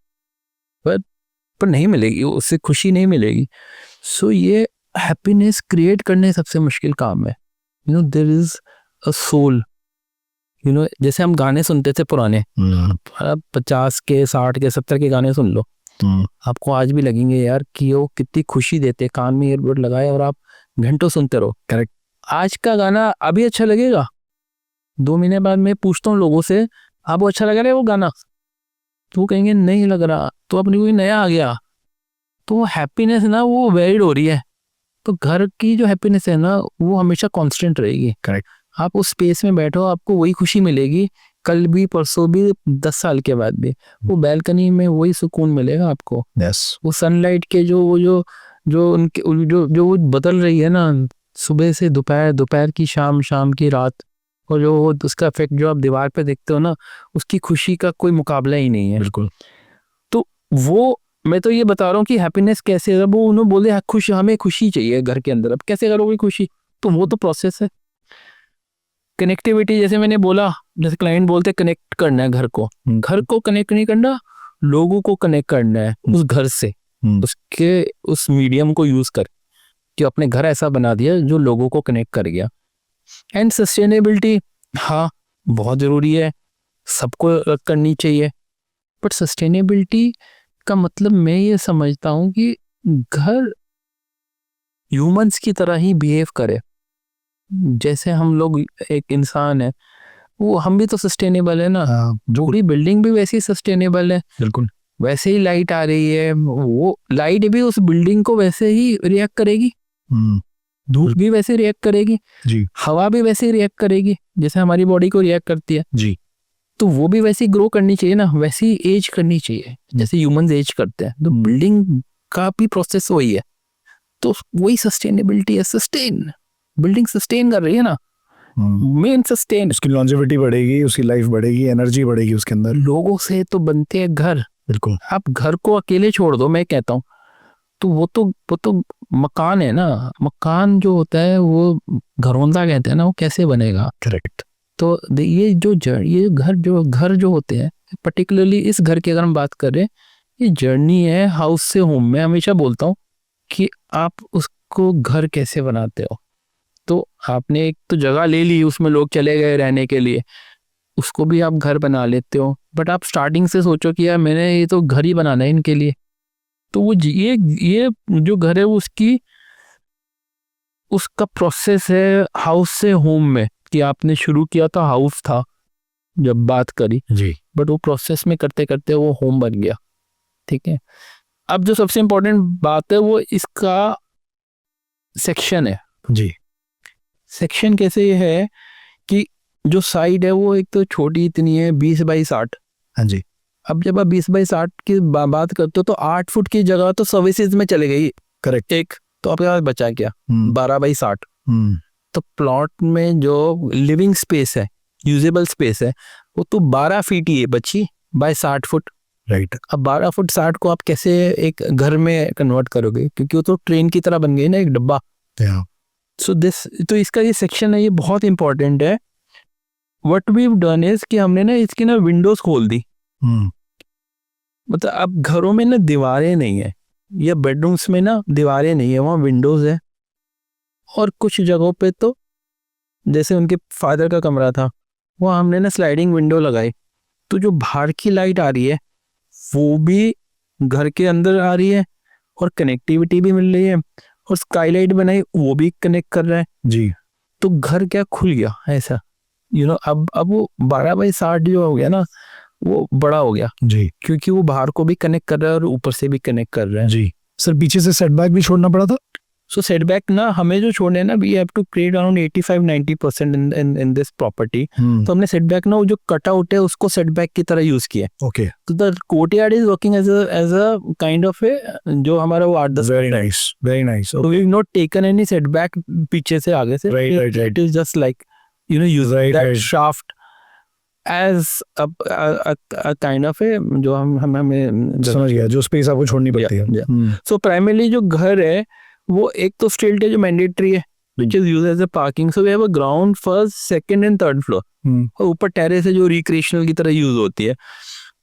पर नहीं मिलेगी, उससे खुशी नहीं मिलेगी। सो ये हैप्पीनेस क्रिएट करने सबसे मुश्किल काम है। देयर इज अ सोल, जैसे हम गाने सुनते थे पुराने, 50 के 60 के 70 के गाने सुन लो, आपको आज भी लगेंगे यार कि वो कितनी खुशी देते, कान में ईयरबड लगाए और आप घंटों सुनते रहो। करेक्ट। आज का गाना अभी अच्छा लगेगा, 2 महीने बाद मैं पूछता हूँ लोगों से आपको अच्छा लग रहा है वो गाना, तो वो कहेंगे नहीं लग रहा, तो अपनी कोई नया आ गया। तो हैप्पीनेस ना वो वेरिड हो रही है। तो घर की जो हैप्पीनेस है ना वो हमेशा कांस्टेंट रहेगी। करेक्ट। आप उस स्पेस में बैठो, आपको वही खुशी मिलेगी, कल भी, परसों भी, 10 साल के बाद भी। वो बैल्कनी में वही सुकून मिलेगा आपको। यस। वो सनलाइट के जो उनके जो वो बदल रही है ना, सुबह से दोपहर, दोपहर की शाम, शाम की रात, और जो उसका इफेक्ट जो आप दीवार पे देखते हो ना, उसकी खुशी का कोई मुकाबला ही नहीं है। बिल्कुल। तो वो मैं तो ये बता रहा हूँ कि हैप्पीनेस कैसे है। वो उन्होंने बोले खुश, हमें खुशी चाहिए घर के अंदर, अब कैसे करोगे खुशी, तो वो तो प्रोसेस है। कनेक्टिविटी जैसे मैंने बोला, जैसे क्लाइंट बोलते कनेक्ट करना है घर को कनेक्ट नहीं करना, लोगों को कनेक्ट करना है उस घर से, उसके उस मीडियम को यूज कर कि अपने घर ऐसा बना दिया जो लोगों को कनेक्ट कर गया। एंड सस्टेनेबिलिटी हाँ बहुत जरूरी है, सबको करनी चाहिए, बट सस्टेनेबिलिटी का मतलब मैं ये समझता हूँ कि घर ह्यूमंस की तरह ही बिहेव करे, जैसे हम लोग एक इंसान है, वो हम भी तो सस्टेनेबल है ना, जो भी बिल्डिंग भी वैसी सस्टेनेबल है। बिल्कुल। वैसे ही लाइट आ रही है, वो लाइट भी उस बिल्डिंग को वैसे ही रिएक्ट करेगी, धूप भी वैसे रिएक्ट करेगी जी, हवा भी वैसे ही रिएक्ट करेगी जैसे हमारी बॉडी को रिएक्ट करती है जी। तो वो भी वैसी ग्रो करनी चाहिए ना, वैसी एज करनी चाहिए जैसे ह्यूमंस एज करते हैं। तो बिल्डिंग का भी प्रोसेस वही है, तो वही सस्टेनेबिलिटी है। सस्टेन बिल्डिंग सस्टेन कर रही है ना, मेन सस्टेन। उसकी लॉन्जेविटी बढ़ेगी, उसकी लाइफ बढ़ेगी, एनर्जी बढ़ेगी उसके अंदर। लोगों से तो बनते हैं घर। बिल्कुल। आप घर को अकेले छोड़ दो, मैं कहता हूँ, तो वो तो मकान है ना। मकान जो होता है वो घरौंदा कहते हैं ना, वो कैसे बनेगा? करेक्ट। तो ये घर जो होते हैं, पर्टिकुलरली इस घर की अगर हम बात करें, ये जर्नी है हाउस से होम। मैं हमेशा बोलता हूँ कि आप उसको घर कैसे बनाते हो। तो आपने एक तो जगह ले ली, उसमें लोग चले गए रहने के लिए, उसको भी आप घर बना लेते हो, बट आप स्टार्टिंग से सोचो कि यार मैंने ये तो घर ही बनाना है इनके लिए। तो वो ये जो घर है उसका प्रोसेस है हाउस से होम में, कि आपने शुरू किया था हाउस था जब बात करी जी। बट वो प्रोसेस में करते करते वो होम बन गया। ठीक है, अब जो सबसे इम्पोर्टेंट बात है वो इसका सेक्शन है। जी। सेक्शन कैसे है कि जो साइड है वो एक तो छोटी इतनी है 20x60। हाँ जी। अब जब आप 20x60 की बात करते हो तो 8 फुट की जगह तो सर्विसेज में चले गई। करेक्ट। एक तो आपके पास बचा क्या? 12x60। तो प्लॉट में जो लिविंग स्पेस है, यूजेबल स्पेस है, वो तो 12 फीट ही है बची बाय 60 फुट। राइट। अब 12 फुट 60 को आप कैसे एक घर में कन्वर्ट करोगे? क्योंकि वो तो ट्रेन की तरह बन गई ना, एक डब्बा। तो इसका ये सेक्शन है, ये बहुत इंपॉर्टेंट है। What we have done is कि हमने ना इसकी ना विंडोज खोल दी। मतलब अब घरों में ना दीवारें नहीं है, या बेडरूम्स में ना दीवारें नहीं है, वहाँ विंडोज है। और कुछ जगहों पे तो जैसे उनके फादर का कमरा था, वहाँ हमने ना स्लाइडिंग विंडो लगाई, तो जो बाहर की लाइट आ रही है वो भी घर के अंदर आ रही है और कनेक्टिविटी भी मिल रही है, और स्काईलाइट बनाई वो भी कनेक्ट कर रहा है जी। तो घर क्या खुल गया ऐसा, अब वो 12x60 जो हो गया ना वो बड़ा हो गया जी। क्योंकि वो बाहर को भी कनेक्ट कर रहा है और ऊपर से भी कनेक्ट कर रहा है। जी सर, पीछे से सेटबैक भी छोड़ना पड़ा था। सो सेटबैक ना हमें जो छोड़ने ना, we have to create around 85-90% in this property. तो हमने सेटबैक ना वो जो कटआउट है उसको सेटबैक की तरह यूज किया। ओके। तो the courtyard is working as a kind of a जो हमारा वो 8-10। Very nice, very nice. So we've not taken any setback पीछे से आगे से। Right. It is just like use that shaft as a kind of a जो हमें समझ गया, जो स्पेस आपको छोड़नी पड़ती है। So primarily जो घर है वो एक तो स्टिल्ट है जो मैंडेटरी है, which is used as a parking. So we have a ground, first, second and third floor. और ऊपर टेरेस है जो रिक्रिएशनल की तरह यूज होती है।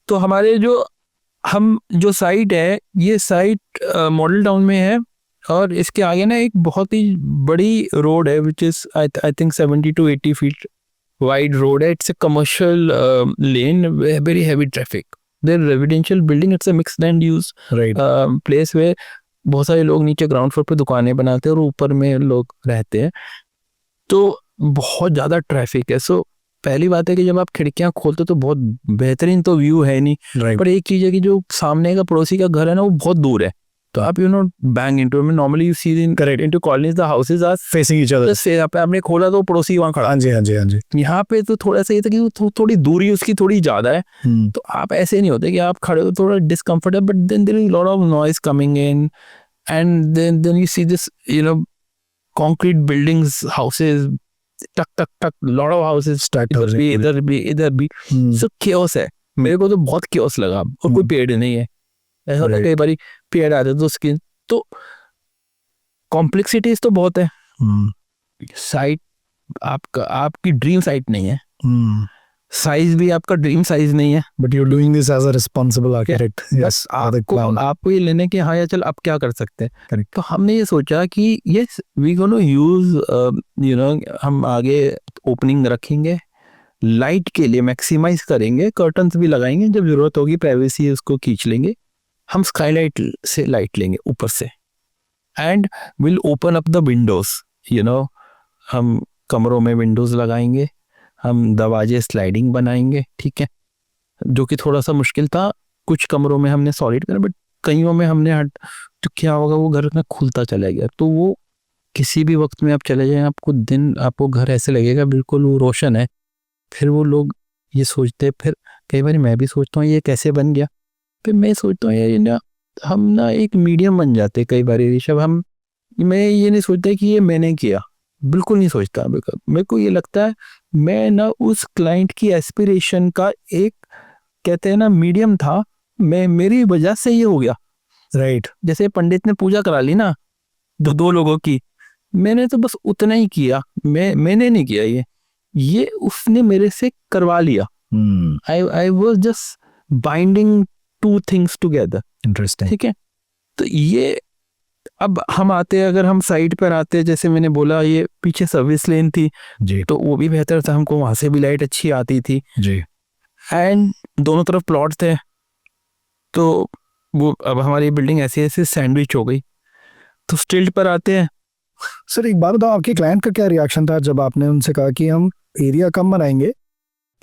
तो हमारे जो साइट है, ये साइट मॉडल टाउन में है, और इसके आगे ना एक बहुत ही बड़ी रोड है which is I think 70 to 80 feet wide road है। It's a commercial lane, very heavy traffic, there residential building, it's a mixed land use place वे बहुत सारे लोग नीचे ग्राउंड फ्लोर पे दुकानें बनाते हैं और ऊपर में लोग रहते हैं, तो बहुत ज़्यादा ट्रैफिक है। सो पहली बात है कि जब आप खिड़कियां खोलते तो बहुत बेहतरीन तो व्यू है नहीं, पर एक चीज़ है कि जो सामने का पड़ोसी का घर है ना वो बहुत दूर है, तो आप bang into, normally you see into colonies the houses are facing each other. Just आप आपने खोला तो पड़ोसी वहाँ खड़ा। हाँ जी, हाँ जी, हाँ जी। यहाँ पे तो थोड़ा सा ये था कि थोड़ी दूरी उसकी थोड़ी ज्यादा है, तो आप ऐसे नहीं होते कि आप खड़े हो थोड़ा डिस्कम्फर्ट है, but then there is lot of noise coming in, and then you see this concrete buildings, houses, टक टक टक, lot of houses, इधर भी so chaos है। मेरे को तो बहुत chaos लगा, और कोई पेड़ नहीं है, ऐसा कई बारी पेड़ आते तो उसकी तो कॉम्प्लेक्सिटीज तो बहुत है। साइट आपकी ड्रीम साइट नहीं है, साइज भी आपका ड्रीम साइज नहीं है, but you doing this as a responsible architect. Yes, आपको ये लेने के हाँ या चल अब क्या कर सकते हैं। तो हमने ये सोचा कि यस वी गोना यूज हम आगे ओपनिंग रखेंगे, लाइट के लिए मैक्सिमाइज करेंगे, कर्टन्स भी लगाएंगे, जब जरूरत होगी प्राइवेसी उसको खींच लेंगे, हम स्काईलाइट से लाइट लेंगे ऊपर से, and will open up the Windows. हम कमरों में विंडोज लगाएंगे, हम दरवाजे स्लाइडिंग बनाएंगे, ठीक है, जो कि थोड़ा सा मुश्किल था। कुछ कमरों में हमने सॉलिड करा, बट कईयों में हमने तो क्या होगा वो घर में खुलता चला गया, तो वो किसी भी वक्त में आप चले जाएं, आपको घर ऐसे लगेगा बिल्कुल वो रोशन है। फिर वो लोग ये सोचते, फिर कई बार मैं भी सोचता हूँ ये कैसे बन गया, फिर मैं सोचता हूँ ये हम ना एक मीडियम बन जाते कई बार ऋषभ। मैं ये नहीं सोचता कि ये मैंने किया, बिल्कुल नहीं सोचता। मेरे को ये लगता है मैं ना उस क्लाइंट की एस्पिरेशन का एक, कहते हैं ना, मीडियम था। मैं, मेरी वजह से ये हो गया। राइट। जैसे पंडित ने पूजा करा ली ना दो लोगों की, मैंने तो बस उतना ही किया। मैंने नहीं किया ये उसने मेरे से करवा लिया। I was just binding two things together. Interesting. ठीक है, तो ये अब हम आते हैं, अगर हम साइड पर आते हैं, जैसे मैंने बोला ये पीछे सर्विस लेन थी जी तो वो भी बेहतर था, हमको वहां से भी लाइट अच्छी आती थी। जी। एंड दोनों तरफ प्लॉट थे, तो वो अब हमारी बिल्डिंग ऐसे ऐसे सैंडविच हो गई। तो स्टिल्ट पर आते हैं। सर एक बात बताओ, आपके क्लाइंट का क्या रिएक्शन था जब आपने उनसे कहा कि हम एरिया कम बनाएंगे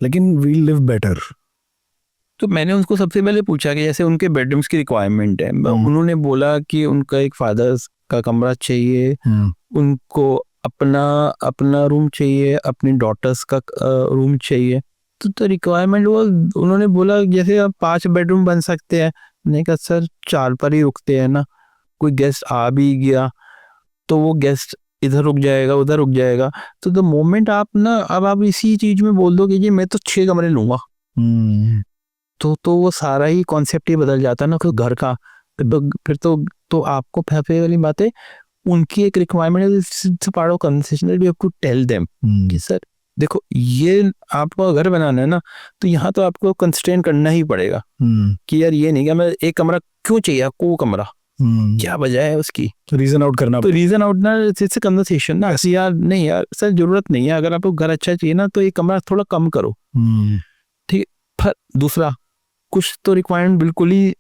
लेकिन वील लिव बेटर? तो मैंने उनको सबसे पहले पूछा कि जैसे उनके बेडरूम्स की रिक्वायरमेंट है। उन्होंने बोला कि उनका एक फादर्स का कमरा चाहिए, उनको अपना अपना रूम चाहिए, अपनी डॉटर्स का रूम चाहिए। तो रिक्वायरमेंट वो, उन्होंने बोला जैसे अब 5 बेडरूम बन सकते हैं। मैंने कहा सर 4 पर ही रुकते हैं ना, कोई गेस्ट आ भी गया तो वो गेस्ट इधर रुक जाएगा उधर रुक जाएगा। तो द मोमेंट आप ना, अब आप इसी चीज में बोल दो कि जी मैं तो 6 कमरे लूंगा, तो वो सारा ही कॉन्सेप्ट ही बदल जाता है ना फिर घर का। फिर तो आपको फैफे वाली बात है, उनकी एक requirement part of conversation, we have to tell them कि सर देखो ये आपको घर बनाना है ना, तो यहाँ तो आपको कंस्ट्रेन करना ही पड़ेगा कि यार ये नहीं कि मैं एक कमरा क्यों चाहिए आपको, वो कमरा क्या वजह है उसकी, रीजन आउट करना। तो रीजन आउट ना, इट्स अ कन्वर्सेशन ना। यार नहीं यार सर जरूरत नहीं है, अगर आपको घर अच्छा चाहिए ना तो एक कमरा थोड़ा कम करो। ठीक है। फिर दूसरा, कुछ तो रिक्वायरमेंट बिल्कुल ही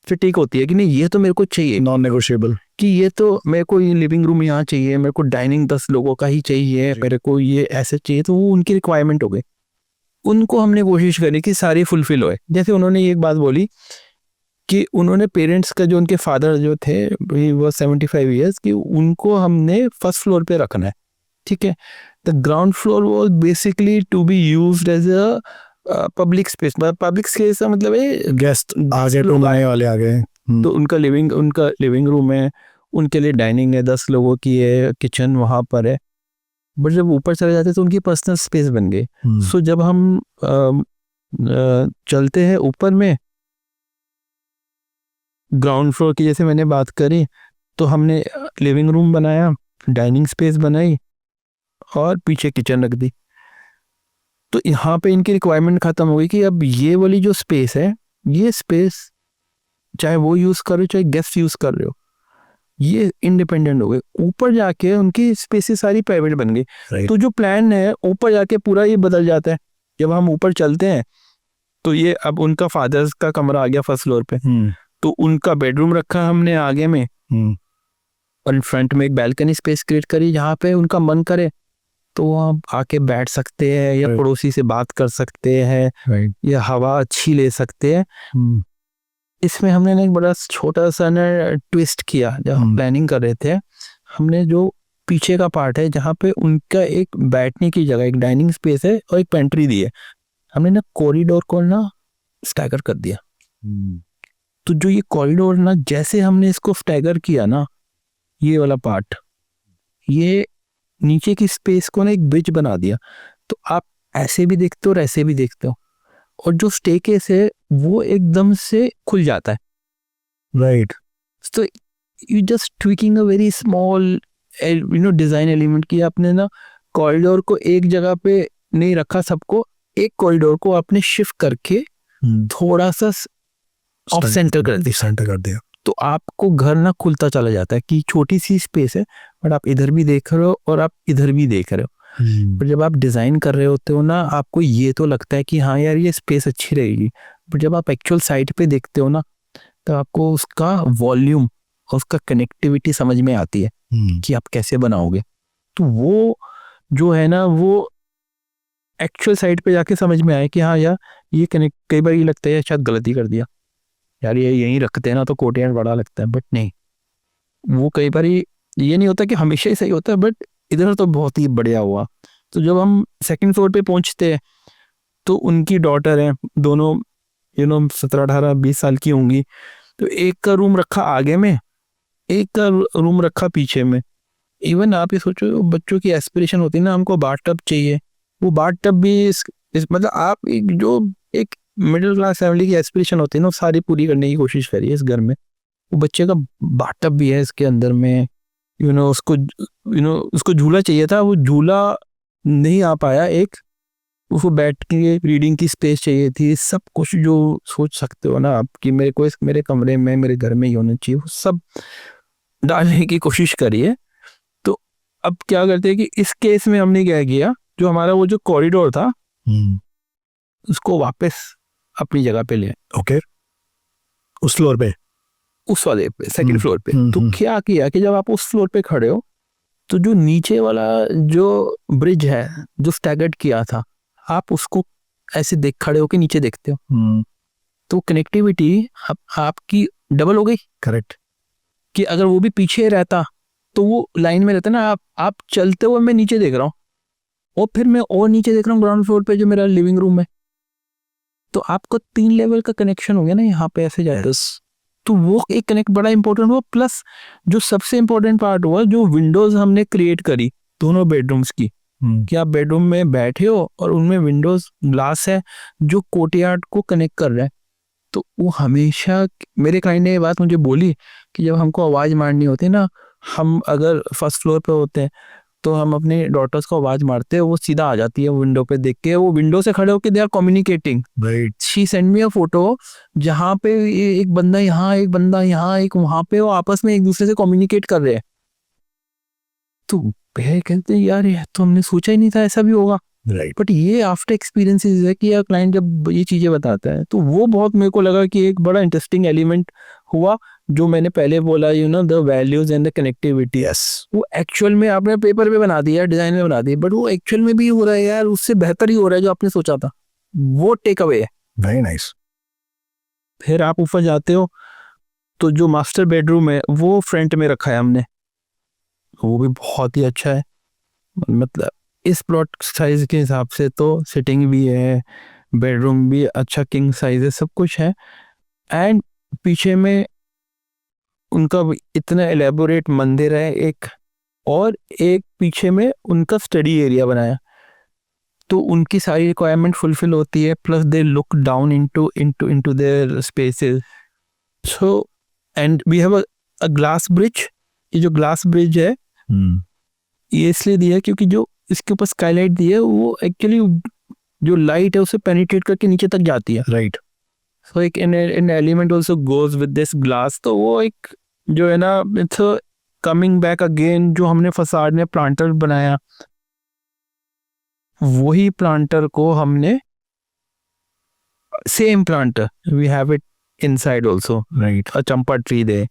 फिटिक होती है कि नहीं ये तो मेरे को चाहिए, नॉन नेगोशिएबल, कि ये तो मेरे को ये लिविंग रूम यहाँ चाहिए, मेरे को डाइनिंग 10 लोगों का ही चाहिए, मेरे को ये ऐसे चाहिए। तो वो उनकी रिक्वायरमेंट हो गई। उनको हमने कोशिश करी कि सारी फुलफिल होए। जैसे उन्होंने एक बात बोली कि उन्होंने पेरेंट्स का, जो उनके फादर जो थे वो 75 ईयर्स, कि उनको हमने फर्स्ट फ्लोर पे रखना है। ठीक है, the ground floor was basically to be used as a public space. Public space का मतलब है गेस्ट आ गए, लोग आने वाले आ गए, तो उनका लिविंग रूम है, उनके लिए डाइनिंग है, 10 लोगों की है, किचन वहां पर है। बट जब ऊपर चले जाते तो उनकी पर्सनल स्पेस बन गई। सो जब हम चलते हैं ऊपर में, ग्राउंड फ्लोर की जैसे मैंने बात करी, तो हमने लिविंग रूम बनाया, डाइनिंग स्पेस बनाई और पीछे किचन रख दी। तो यहाँ पे इनकी रिक्वायरमेंट खत्म हो गई कि अब ये वाली जो स्पेस है, ये स्पेस चाहे वो यूज कर रहे हो चाहे गेस्ट यूज कर रहे हो, ये इंडिपेंडेंट हो गए। ऊपर जाके उनकी स्पेसेस सारी प्राइवेट बन गई। तो जो प्लान है ऊपर जाके पूरा ये बदल जाता है। जब हम ऊपर चलते हैं तो ये अब उनका फादर्स का कमरा आ गया फर्स्ट फ्लोर पे, तो उनका बेडरूम रखा हमने आगे में, और फ्रंट में एक बैल्कनी स्पेस क्रिएट करी जहाँ पे उनका मन करे तो आप आके बैठ सकते हैं, या पड़ोसी से बात कर सकते हैं, या हवा अच्छी ले सकते हैं। इसमें हमने ना एक बड़ा छोटा सा ना ट्विस्ट किया। जब हम प्लानिंग कर रहे थे, हमने जो पीछे का पार्ट है जहाँ पे उनका एक बैठने की जगह, एक डाइनिंग स्पेस है और एक पेंट्री दी है, हमने ना कॉरिडोर को ना स्टैगर कर दिया। तो जो ये कॉरिडोर ना, जैसे हमने इसको स्टैगर किया ना, ये वाला पार्ट, ये नीचे की स्पेस को ना एक ब्रिज बना दिया। तो आप ऐसे भी देखते हो और ऐसे भी देखते हो, और जो स्टेकेस है वो एकदम से खुल जाता है। राइट। तो you just tweaking a very small design element, की आपने ना कॉरिडोर को एक जगह पे नहीं रखा, सबको एक कॉरिडोर को आपने शिफ्ट करके थोड़ा सा ऑफ सेंटर कर दिया। तो आपको घर ना खुलता चला जाता है कि छोटी सी स्पेस है बट आप इधर भी देख रहे हो और आप इधर भी देख रहे हो। पर जब आप डिजाइन कर रहे होते हो ना, आपको ये तो लगता है कि हाँ यार ये स्पेस अच्छी रहेगी, पर जब आप एक्चुअल साइट पे देखते हो ना, तो आपको उसका वॉल्यूम और उसका कनेक्टिविटी समझ में आती है कि आप कैसे बनाओगे। तो वो जो है ना, वो एक्चुअल साइट पे जाके समझ में आए कि हाँ यार ये कनेक्ट, कई बार ये लगता है शायद गलती कर दिया यार, ये यहीं रखते हैं ना तो कोर्टयार्ड बड़ा लगता है, बट नहीं, वो कई बार ये नहीं होता कि हमेशा ही सही होता है, बट इधर तो बहुत ही बढ़िया हुआ। तो जब हम सेकंड फ्लोर पे पहुंचते हैं तो उनकी डॉटर है, दोनों 17, 18, 20 साल की होंगी। तो एक का रूम रखा आगे में, एक का रूम रखा पीछे में। इवन आप ये सोचो बच्चों की एस्पिरेशन होती है ना, हमको बाथ टब चाहिए, वो बाथ टब भी इस मतलब आप एक मिडिल क्लास फैमिली की एस्पिरेशन होती है ना, वो सारी पूरी करने की कोशिश करिए इस घर में। वो बच्चे का बाथ टब भी है इसके अंदर में, उसको झूला चाहिए था, वो झूला नहीं आ पाया, एक उसको बैठ के रीडिंग की स्पेस चाहिए थी, सब कुछ जो सोच सकते हो ना आप कि मेरे को इस मेरे कमरे में मेरे घर में ही होना चाहिए, वो सब डालने की कोशिश करिए। तो अब क्या करते हैं कि इस केस में हमने क्या किया, जो हमारा वो जो कॉरिडोर था उसको वापस अपनी जगह पे ले, ओके, उस फ्लोर पे, उस वाले पे सेकंड फ्लोर पे। तो हम्म। क्या किया कि जब आप उस फ्लोर पे खड़े हो तो जो नीचे वाला जो ब्रिज है जो स्टैगर्ड किया था, आप उसको ऐसे देख खड़े होके नीचे देखते हो, तो कनेक्टिविटी आपकी डबल हो गई। करेक्ट। कि अगर वो भी पीछे रहता तो वो लाइन में रहता ना, आप चलते हुए मैं नीचे देख रहा हूँ और फिर मैं और नीचे देख रहा हूँ ग्राउंड फ्लोर पे जो मेरा लिविंग रूम है, तो आपको 3 लेवल का कनेक्शन हो गया ना यहाँ पे ऐसे जाएगा। तो वो एक कनेक्ट बड़ा इंपॉर्टेंट हुआ। प्लस जो सबसे इंपॉर्टेंट पार्ट हुआ, जो विंडोज हमने क्रिएट करी दोनों बेडरूम्स की, कि आप बेडरूम में बैठे हो और उनमें विंडोज ग्लास है जो कोर्टयार्ड को कनेक्ट कर रहा है। तो वो हमेशा, मेरे क्लाइंट ने ये बात मुझे बोली कि जब हमको आवाज़ मारनी होती है ना, हम अगर फर्स्ट फ्लोर पे होते हैं तो हम अपने डॉटर्स को आवाज़ मारते हैं, वो सीधा आ जाती है विंडो पे देख के, वो विंडो से खड़े होकर they are communicating. Right. She send me a photo जहाँ पे एक बंदा यहाँ, एक बंदा यहाँ, एक वहाँ पे, वो आपस में एक दूसरे से कम्युनिकेट कर रहे हैं। तो भैया कहते हैं यार ये तो हमने सोचा ही नहीं था ऐसा भी होगा। राइट। बट ये आफ्टर एक्सपीरियंसेस है कि यार क्लाइंट जब ये चीज़ें बताता है तो वो बहुत मेरे को लगा कि एक बड़ा इंटरेस्टिंग एलिमेंट हुआ, जो मैंने पहले बोला the values and the connectivity. Yes. वो एक्चुअल में आपने पेपर पे बना दिया, डिजाइन में बना दिया, बट वो एक्चुअल में भी हो रहा है यार, उससे बेहतर ही हो रहा है जो आपने सोचा था। वो टेक अवे है। Very nice. फिर आप ऊपर जाते हो तो जो मास्टर बेडरूम है वो फ्रंट में रखा है हमने, वो भी बहुत ही अच्छा है। मतलब इस प्लॉट साइज के हिसाब से तो सिटिंग भी है, बेडरूम भी अच्छा किंग साइज है, सब कुछ है। एंड पीछे में उनका इतना एलेबोरेट मंदिर है एक, और एक पीछे में उनका स्टडी एरिया बनाया, तो उनकी सारी रिक्वायरमेंट फुलफिल होती है। Plus they look down into into into their spaces. So and we have a glass bridge. ये जो ग्लास ब्रिज है ये इसलिए दिया है क्योंकि जो इसके ऊपर स्काईलाइट दी है वो एक्चुअली जो लाइट है उसे पेनिट्रेट करके नीचे तक जाती है। राइट। सो एक in element also goes with this glass. तो वो एक जो है ना, इट्स कमिंग बैक अगेन, जो हमने फसाड में प्लांटर बनाया, वही प्लांटर को हमने, same planter we have it inside also. Right. A champa tree they.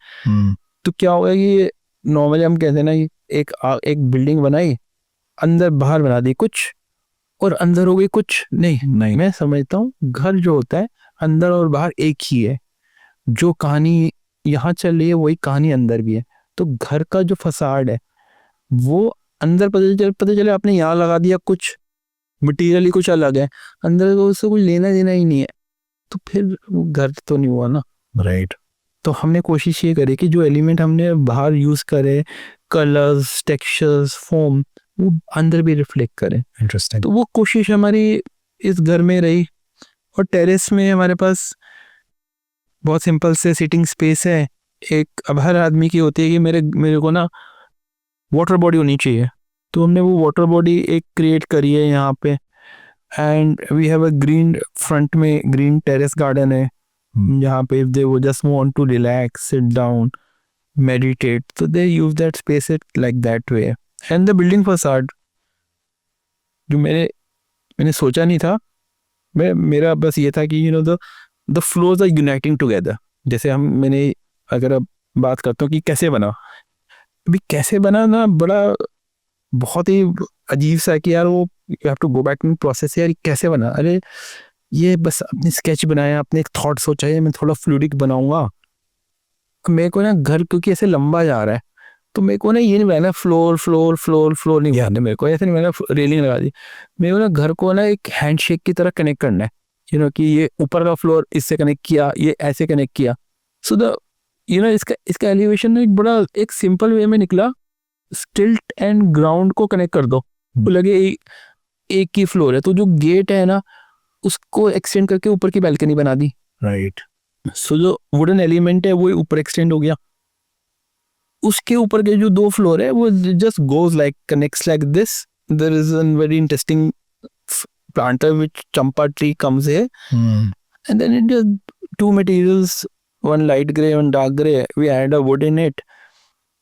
तो क्या होगा कि नॉर्मली हम कहते हैं ना, एक बिल्डिंग बनाई, अंदर बाहर बना दी कुछ, और अंदर हो गई कुछ नहीं। मैं समझता हूँ घर जो होता है अंदर और बाहर एक ही है। जो कहानी यहाँ चल रही है वही कहानी अंदर भी है। तो घर का जो फसाड है वो अंदर पता चले आपने यहाँ लगा दिया कुछ, मटीरियली कुछ अलग है, अंदर तो उससे कुछ लेना देना ही नहीं है, तो फिर वो घर तो नहीं हुआ ना। राइट। तो हमने कोशिश ये करी कि जो एलिमेंट हमने बाहर यूज करे, कलर्स, टेक्सचर्स, फॉर्म, वो अंदर भी रिफ्लेक्ट करे। इंटरेस्टिंग। तो वो कोशिश हमारी इस घर में रही। और टेरेस में हमारे पास बहुत सिंपल से सिटिंग स्पेस है। एक अब हर आदमी की होती है कि मेरे को ना वाटर बॉडी होनी चाहिए, तो हमने वो वाटर बॉडी एक क्रिएट करी है यहाँ पे। And we have a green, front में ग्रीन टेरेस गार्डन है, जहाँ पे if they would just want to relax, sit down, meditate, so they use that space it like that way. And the building facade, जो मैंने सोचा नहीं था, मेरा बस ये था कि the floors are uniting together. जैसे मैंने अगर अब बात करता हूँ कि कैसे बना, अभी कैसे बना ना, बड़ा बहुत ही अजीब सा है कि यार वो you have to go back in process, यार कैसे बना। अरे ये बस अपने स्केच बनाया, अपने एक थॉट सोचा है मैं थोड़ा फ्लूइडिक बनाऊंगा। मेरे को ना घर क्योंकि ऐसे लंबा जा रहा है, तो मेरे को ना ये नहीं बनाना फ्लोर फ्लोर फ्लोर फ्लोर नहीं बनाना, मेरे को ऐसे नहीं बनाना, रेलिंग लगा दी। मेरे को ना घर को ना एक हैंडशेक की तरह कनेक्ट करना है, कि ये ऊपर का फ्लोर इससे कनेक्ट किया, ये ऐसे कनेक्ट किया। सो द इसका एलिवेशन एक बड़ा एक सिंपल वे में निकला, स्टिल्ट एंड ग्राउंड को कनेक्ट कर दो, तो लगे एक ही फ्लोर है, तो जो गेट है ना उसको एक्सटेंड करके ऊपर की बैल्कनी बना दी। राइट। सो जो वुडन एलिमेंट है वो ऊपर एक्सटेंड हो गया, उसके ऊपर के जो 2 फ्लोर है वो just goes like connects like this. There is a very interesting planter which champa tree comes here, and then it just 2 materials, one light gray, one dark gray, we add a wood in it,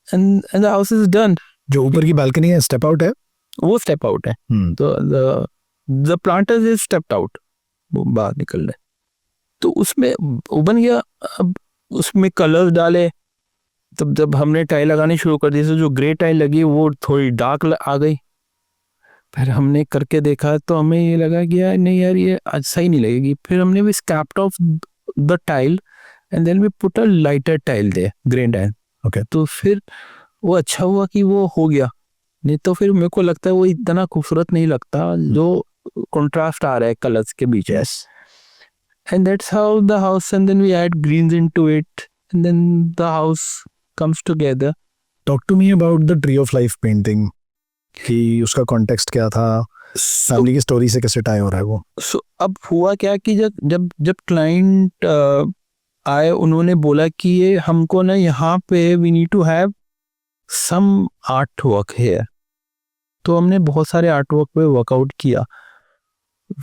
and the house is done. जो ऊपर की बालकनी है स्टेप आउट है। वो स्टेप आउट है, तो the planters is stepped out, वो बाहर निकल रहे, तो उसमें वो बन गया। अब उसमें कलर्स डाले, तब जब हमने टाइल लगानी शुरू कर दी तो जो ग्रे टाइल लगी वो थोड़ी डार्क आ गई। फिर हमने करके देखा तो हमें ये लगा कि यार नहीं यार ये आज सही नहीं लगेगी। फिर हमने भी scraped off the tile and then we put a lighter tile there, grey tile. Okay. तो फिर वो अच्छा हुआ कि वो हो गया, नहीं तो फिर मेरे को लगता है वो इतना खूबसूरत नहीं लगता जो कंट्रास्ट आ रहा है कलर्स के बीच। And that's how the house, and then we add greens into it and then the house comes together. Talk to me about the tree of life painting, कि उसका कॉन्टेक्स्ट क्या था, फैमिली की स्टोरी से कैसे टाई हो रहा है वो। सो अब हुआ क्या कि जब जब जब क्लाइंट आए, उन्होंने बोला कि ये हमको ना यहाँ पे we need to have some art work here. तो हमने बहुत सारे आर्ट वर्क पे वर्कआउट किया।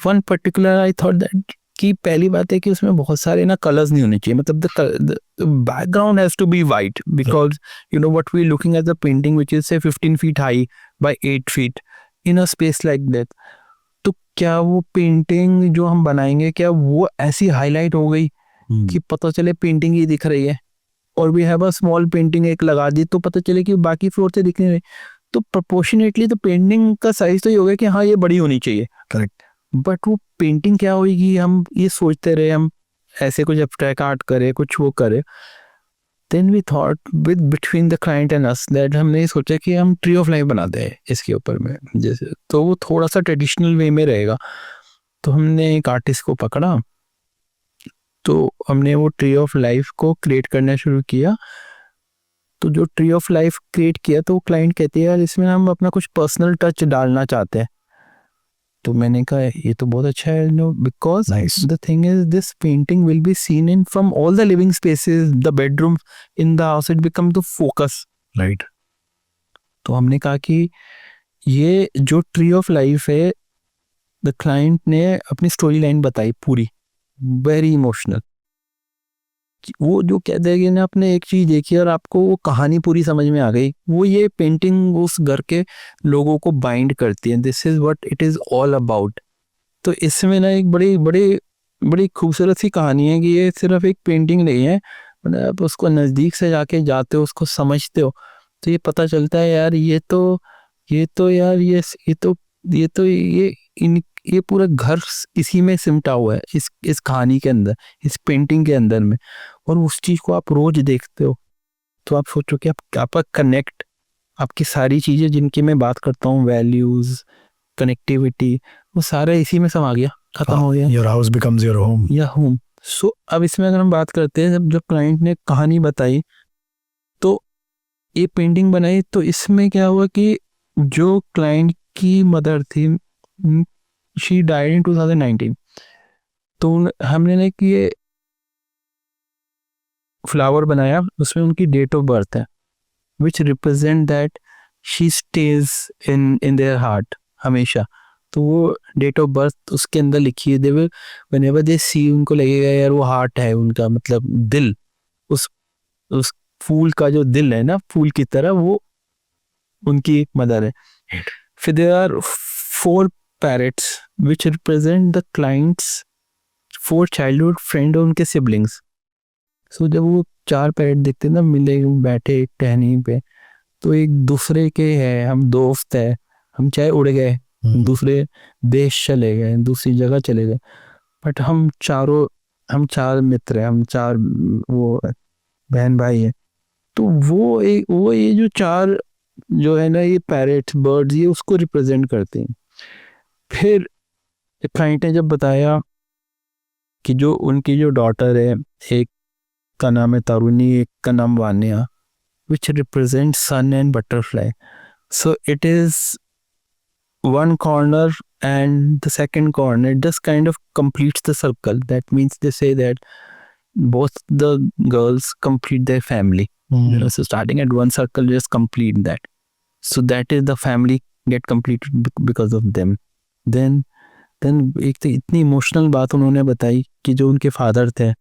One particular I thought that कि पहली बात है कि उसमें बहुत सारे ना कलर्स नहीं होने चाहिए, मतलब the background has to be white, because you know what we looking at the painting which is say 15 feet high by 8 feet in a space like that. तो क्या वो पेंटिंग जो हम बनाएंगे क्या वो ऐसी हाईलाइट हो गई कि पता चले पेंटिंग ही दिख रही है, और we have a small painting एक लगा दी तो पता चले कि बाकी फ्लोर से दिख नहीं रही। तो प्रोपोर्शनेटली तो पेंटिंग का साइज तो ये हो गया कि हाँ ये बड़ी होनी चाहिए, करेक्ट। बट वो पेंटिंग क्या होगी, हम ये सोचते रहे, हम ऐसे कुछ एब्स्ट्रैक्ट आर्ट करे, कुछ वो करे। Then we thought with between the client and us that हमने सोचा कि हम ट्री ऑफ लाइफ बनाते हैं इसके ऊपर में, जैसे तो वो थोड़ा सा ट्रेडिशनल वे में रहेगा। तो हमने एक आर्टिस्ट को पकड़ा, तो हमने वो ट्री ऑफ लाइफ को क्रिएट करना शुरू किया। तो जो ट्री ऑफ लाइफ क्रिएट किया तो क्लाइंट कहते हैं यार इसमें हम अपना कुछ पर्सनल टच डालना चाहते हैं। तो मैंने कहा ये तो बहुत अच्छा है, no, because the thing is this painting will be seen in from all the living spaces, the bedroom in the house, it become the focus, right. तो हमने कहा कि ये जो ट्री ऑफ लाइफ है, द क्लाइंट ने अपनी स्टोरी लाइन बताई पूरी, वेरी इमोशनल। वो जो कहते हैं कि ना आपने एक चीज देखी और आपको वो कहानी पूरी समझ में आ गई, वो ये पेंटिंग उस घर के लोगों को बाइंड करती है। This is what it is all about. तो इसमें ना एक बड़ी बड़ी बड़ी खूबसूरत सी कहानी है कि ये सिर्फ एक पेंटिंग नहीं है, मतलब आप उसको नज़दीक से जाके जाते हो, उसको समझते हो, तो ये पता चलता है यार ये तो यार ये पूरा घर इसी में सिमटा हुआ है, इस कहानी के अंदर, इस पेंटिंग के अंदर में। और उस चीज को आप रोज देखते हो तो आप सोचो कि आपका कनेक्ट, आपकी सारी चीजें जिनकी मैं बात करता हूँ, वैल्यूज, कनेक्टिविटी, वो सारा इसी में समा गया, खत्म हो गया। Your house becomes your home. या होम। सो अब इसमें अगर हम बात करते हैं, जब क्लाइंट ने कहानी बताई तो ये पेंटिंग बनाई, तो इसमें क्या हुआ कि जो क्लाइंट की मदर थी, शी डाइड इन 2019। तो हमने ने कि ये फ्लावर बनाया, उसमें उनकी डेट ऑफ बर्थ है, which represent that she stage in their heart हमेशा। तो वो डेट ऑफ बर्थ उसके अंदर लिखी है। दे विल व्हेनेवर दे सी, उनको लगेगा यार वो हार्ट है उनका, मतलब दिल, उस फूल का जो दिल है ना, फूल की तरह, वो उनकी मदर है। फिर there are 4 parrots which represent the clients 4 childhood friend और उनके सिबलिंग्स। सो जब वो 4 पैरेट देखते ना मिले बैठे एक टहनी पे, तो एक दूसरे के हैं, हम दोस्त है, हम चाहे उड़ गए दूसरे देश चले गए, दूसरी जगह चले गए, बट हम 4 मित्र हैं, हम 4 वो बहन भाई हैं। तो वो ये जो 4 जो है ना, ये पैरेट्स, बर्ड्स, ये उसको रिप्रेजेंट करते हैं। फिर क्लाइंट ने जब बताया कि जो उनकी जो डॉटर है, एक का नाम है तरुणी, एक का नाम Vanya, which represents sun and butterfly. So it is one corner and the second corner just kind of completes the circle. That means they say that both the girls complete their family. You know, so starting at one circle, just complete that. So that is the family get completed because of them. Then एक तो इतनी इमोशनल बात उन्होंने बताई कि जो उनके फादर थे,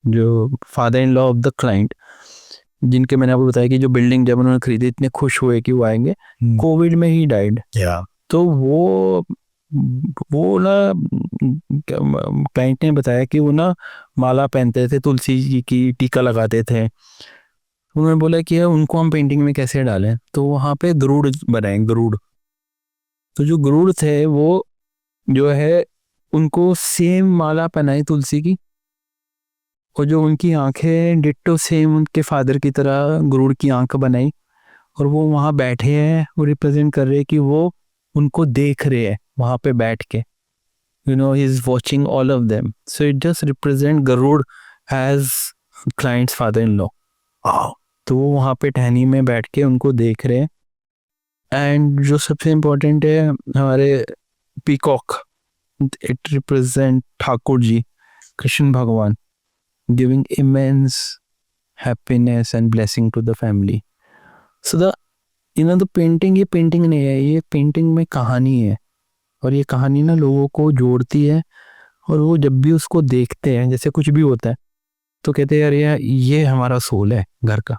जो father in law of the client, जिनके मैंने आपको बताया कि जो बिल्डिंग जब उन्होंने खरीदी इतने खुश हुए कि वो आएंगे, कोविड में ही डाइड. तो वो ना क्लाइंट ने बताया कि वो ना माला पहनते थे, तुलसी जी की टीका लगाते थे. उन्होंने बोला कि उनको हम पेंटिंग में कैसे डालें, तो वहाँ पे गरुड़ बनाए, गरुड़. तो जो गरुड़ थे वो जो है उनको सेम माला पहनाई तुलसी की, और जो उनकी आंखें डिट्टो सेम उनके फादर की तरह गरुड़ की आंख बनाई, और वो वहाँ बैठे हैं, वो रिप्रेजेंट कर रहे हैं कि वो उनको देख रहे हैं वहाँ पे बैठ के. You know, he is watching all of them. So it just represent Garud as client's father-in-law. तो वो वहाँ पे टहनी में बैठ के उनको देख रहे हैं. एंड जो सबसे इम्पोर्टेंट है हमारे peacock, it represent Thakur ji, Krishna Bhagwan, giving immense happiness and blessing to the family. So the the painting, ये पेंटिंग नहीं है, ये पेंटिंग में कहानी है, और ये कहानी ना लोगों को जोड़ती है. और वो जब भी उसको देखते हैं, जैसे कुछ भी होता है तो कहते हैं यार ये हमारा सोल है घर का.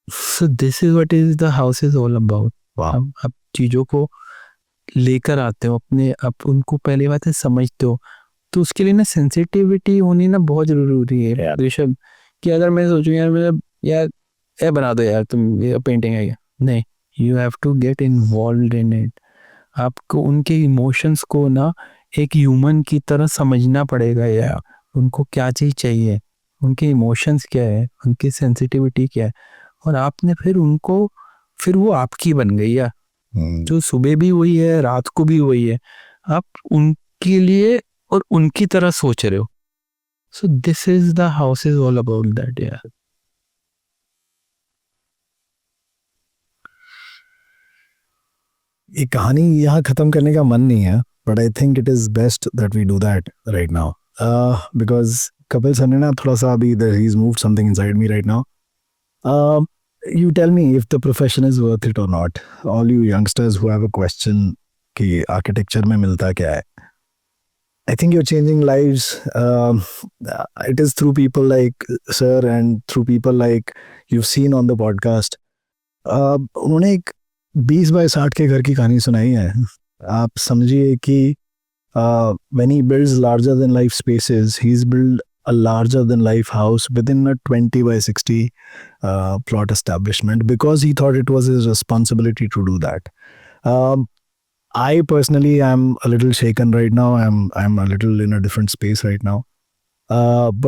So this is what is the house is all about. आप चीज़ों को लेकर आते हो अपने, आप उनको पहली बात है समझते हो, तो उसके लिए ना सेंसिटिविटी होनी ना बहुत जरूरी है ऋषभ. कि अगर मैं सोचूं यार ये बना दो यार, तुम ये पेंटिंग है, नहीं, you have to get involve in it. आपको उनके इमोशंस को ना एक ह्यूमन की तरह समझना पड़ेगा, या उनको क्या चीज़ चाहिए, उनके इमोशंस क्या है, उनकी सेंसिटिविटी क्या है, और आपने फिर उनको, फिर वो आपकी बन गई है. जो सुबह भी वही है, रात को भी वही है, आप उनके लिए और उनकी तरह सोच रहे हो. So this is the house is all about that. यार ये कहानी यहाँ ख़त्म करने का मन नहीं है, but I think it is best that we do that right now, because Kapil sir ने ना थोड़ा सा अभी ही is moved something inside me right now. You tell me if the profession is worth it or not. All you youngsters who have a question कि architecture में मिलता क्या है, I think you're changing lives. It is through people like sir and through people like you've seen on the podcast. उन्होंने एक 20 बाय 60 के घर की कहानी सुनाई है. आप समझिए कि when he builds larger than life spaces, he's built a larger than life house within a 20 by 60 plot establishment because he thought it was his responsibility to do that. I personally am a little shaken right now. I'm a little in a different space right now.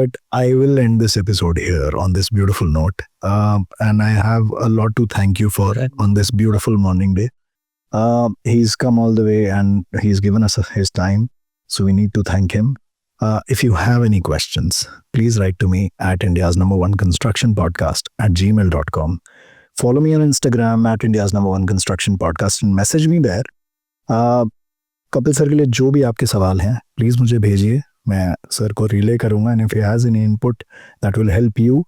But I will end this episode here on this beautiful note. And I have a lot to thank you for on this beautiful morning day. He's come all the way and he's given us his time. So we need to thank him. If you have any questions, please write to me at India's #1 Construction Podcast @gmail.com. Follow me on Instagram at India's #1 Construction Podcast and message me there. Kapil sir के लिए जो भी आपके सवाल हैं प्लीज़ मुझे भेजिए, मैं सर को रिले करूँगा. And if he has any input that will help you,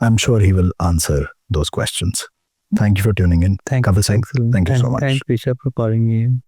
I am sure he will answer those questions. Thank you for tuning in. Thank you. Thank you so much. Thanks, Rishabh, for calling me in.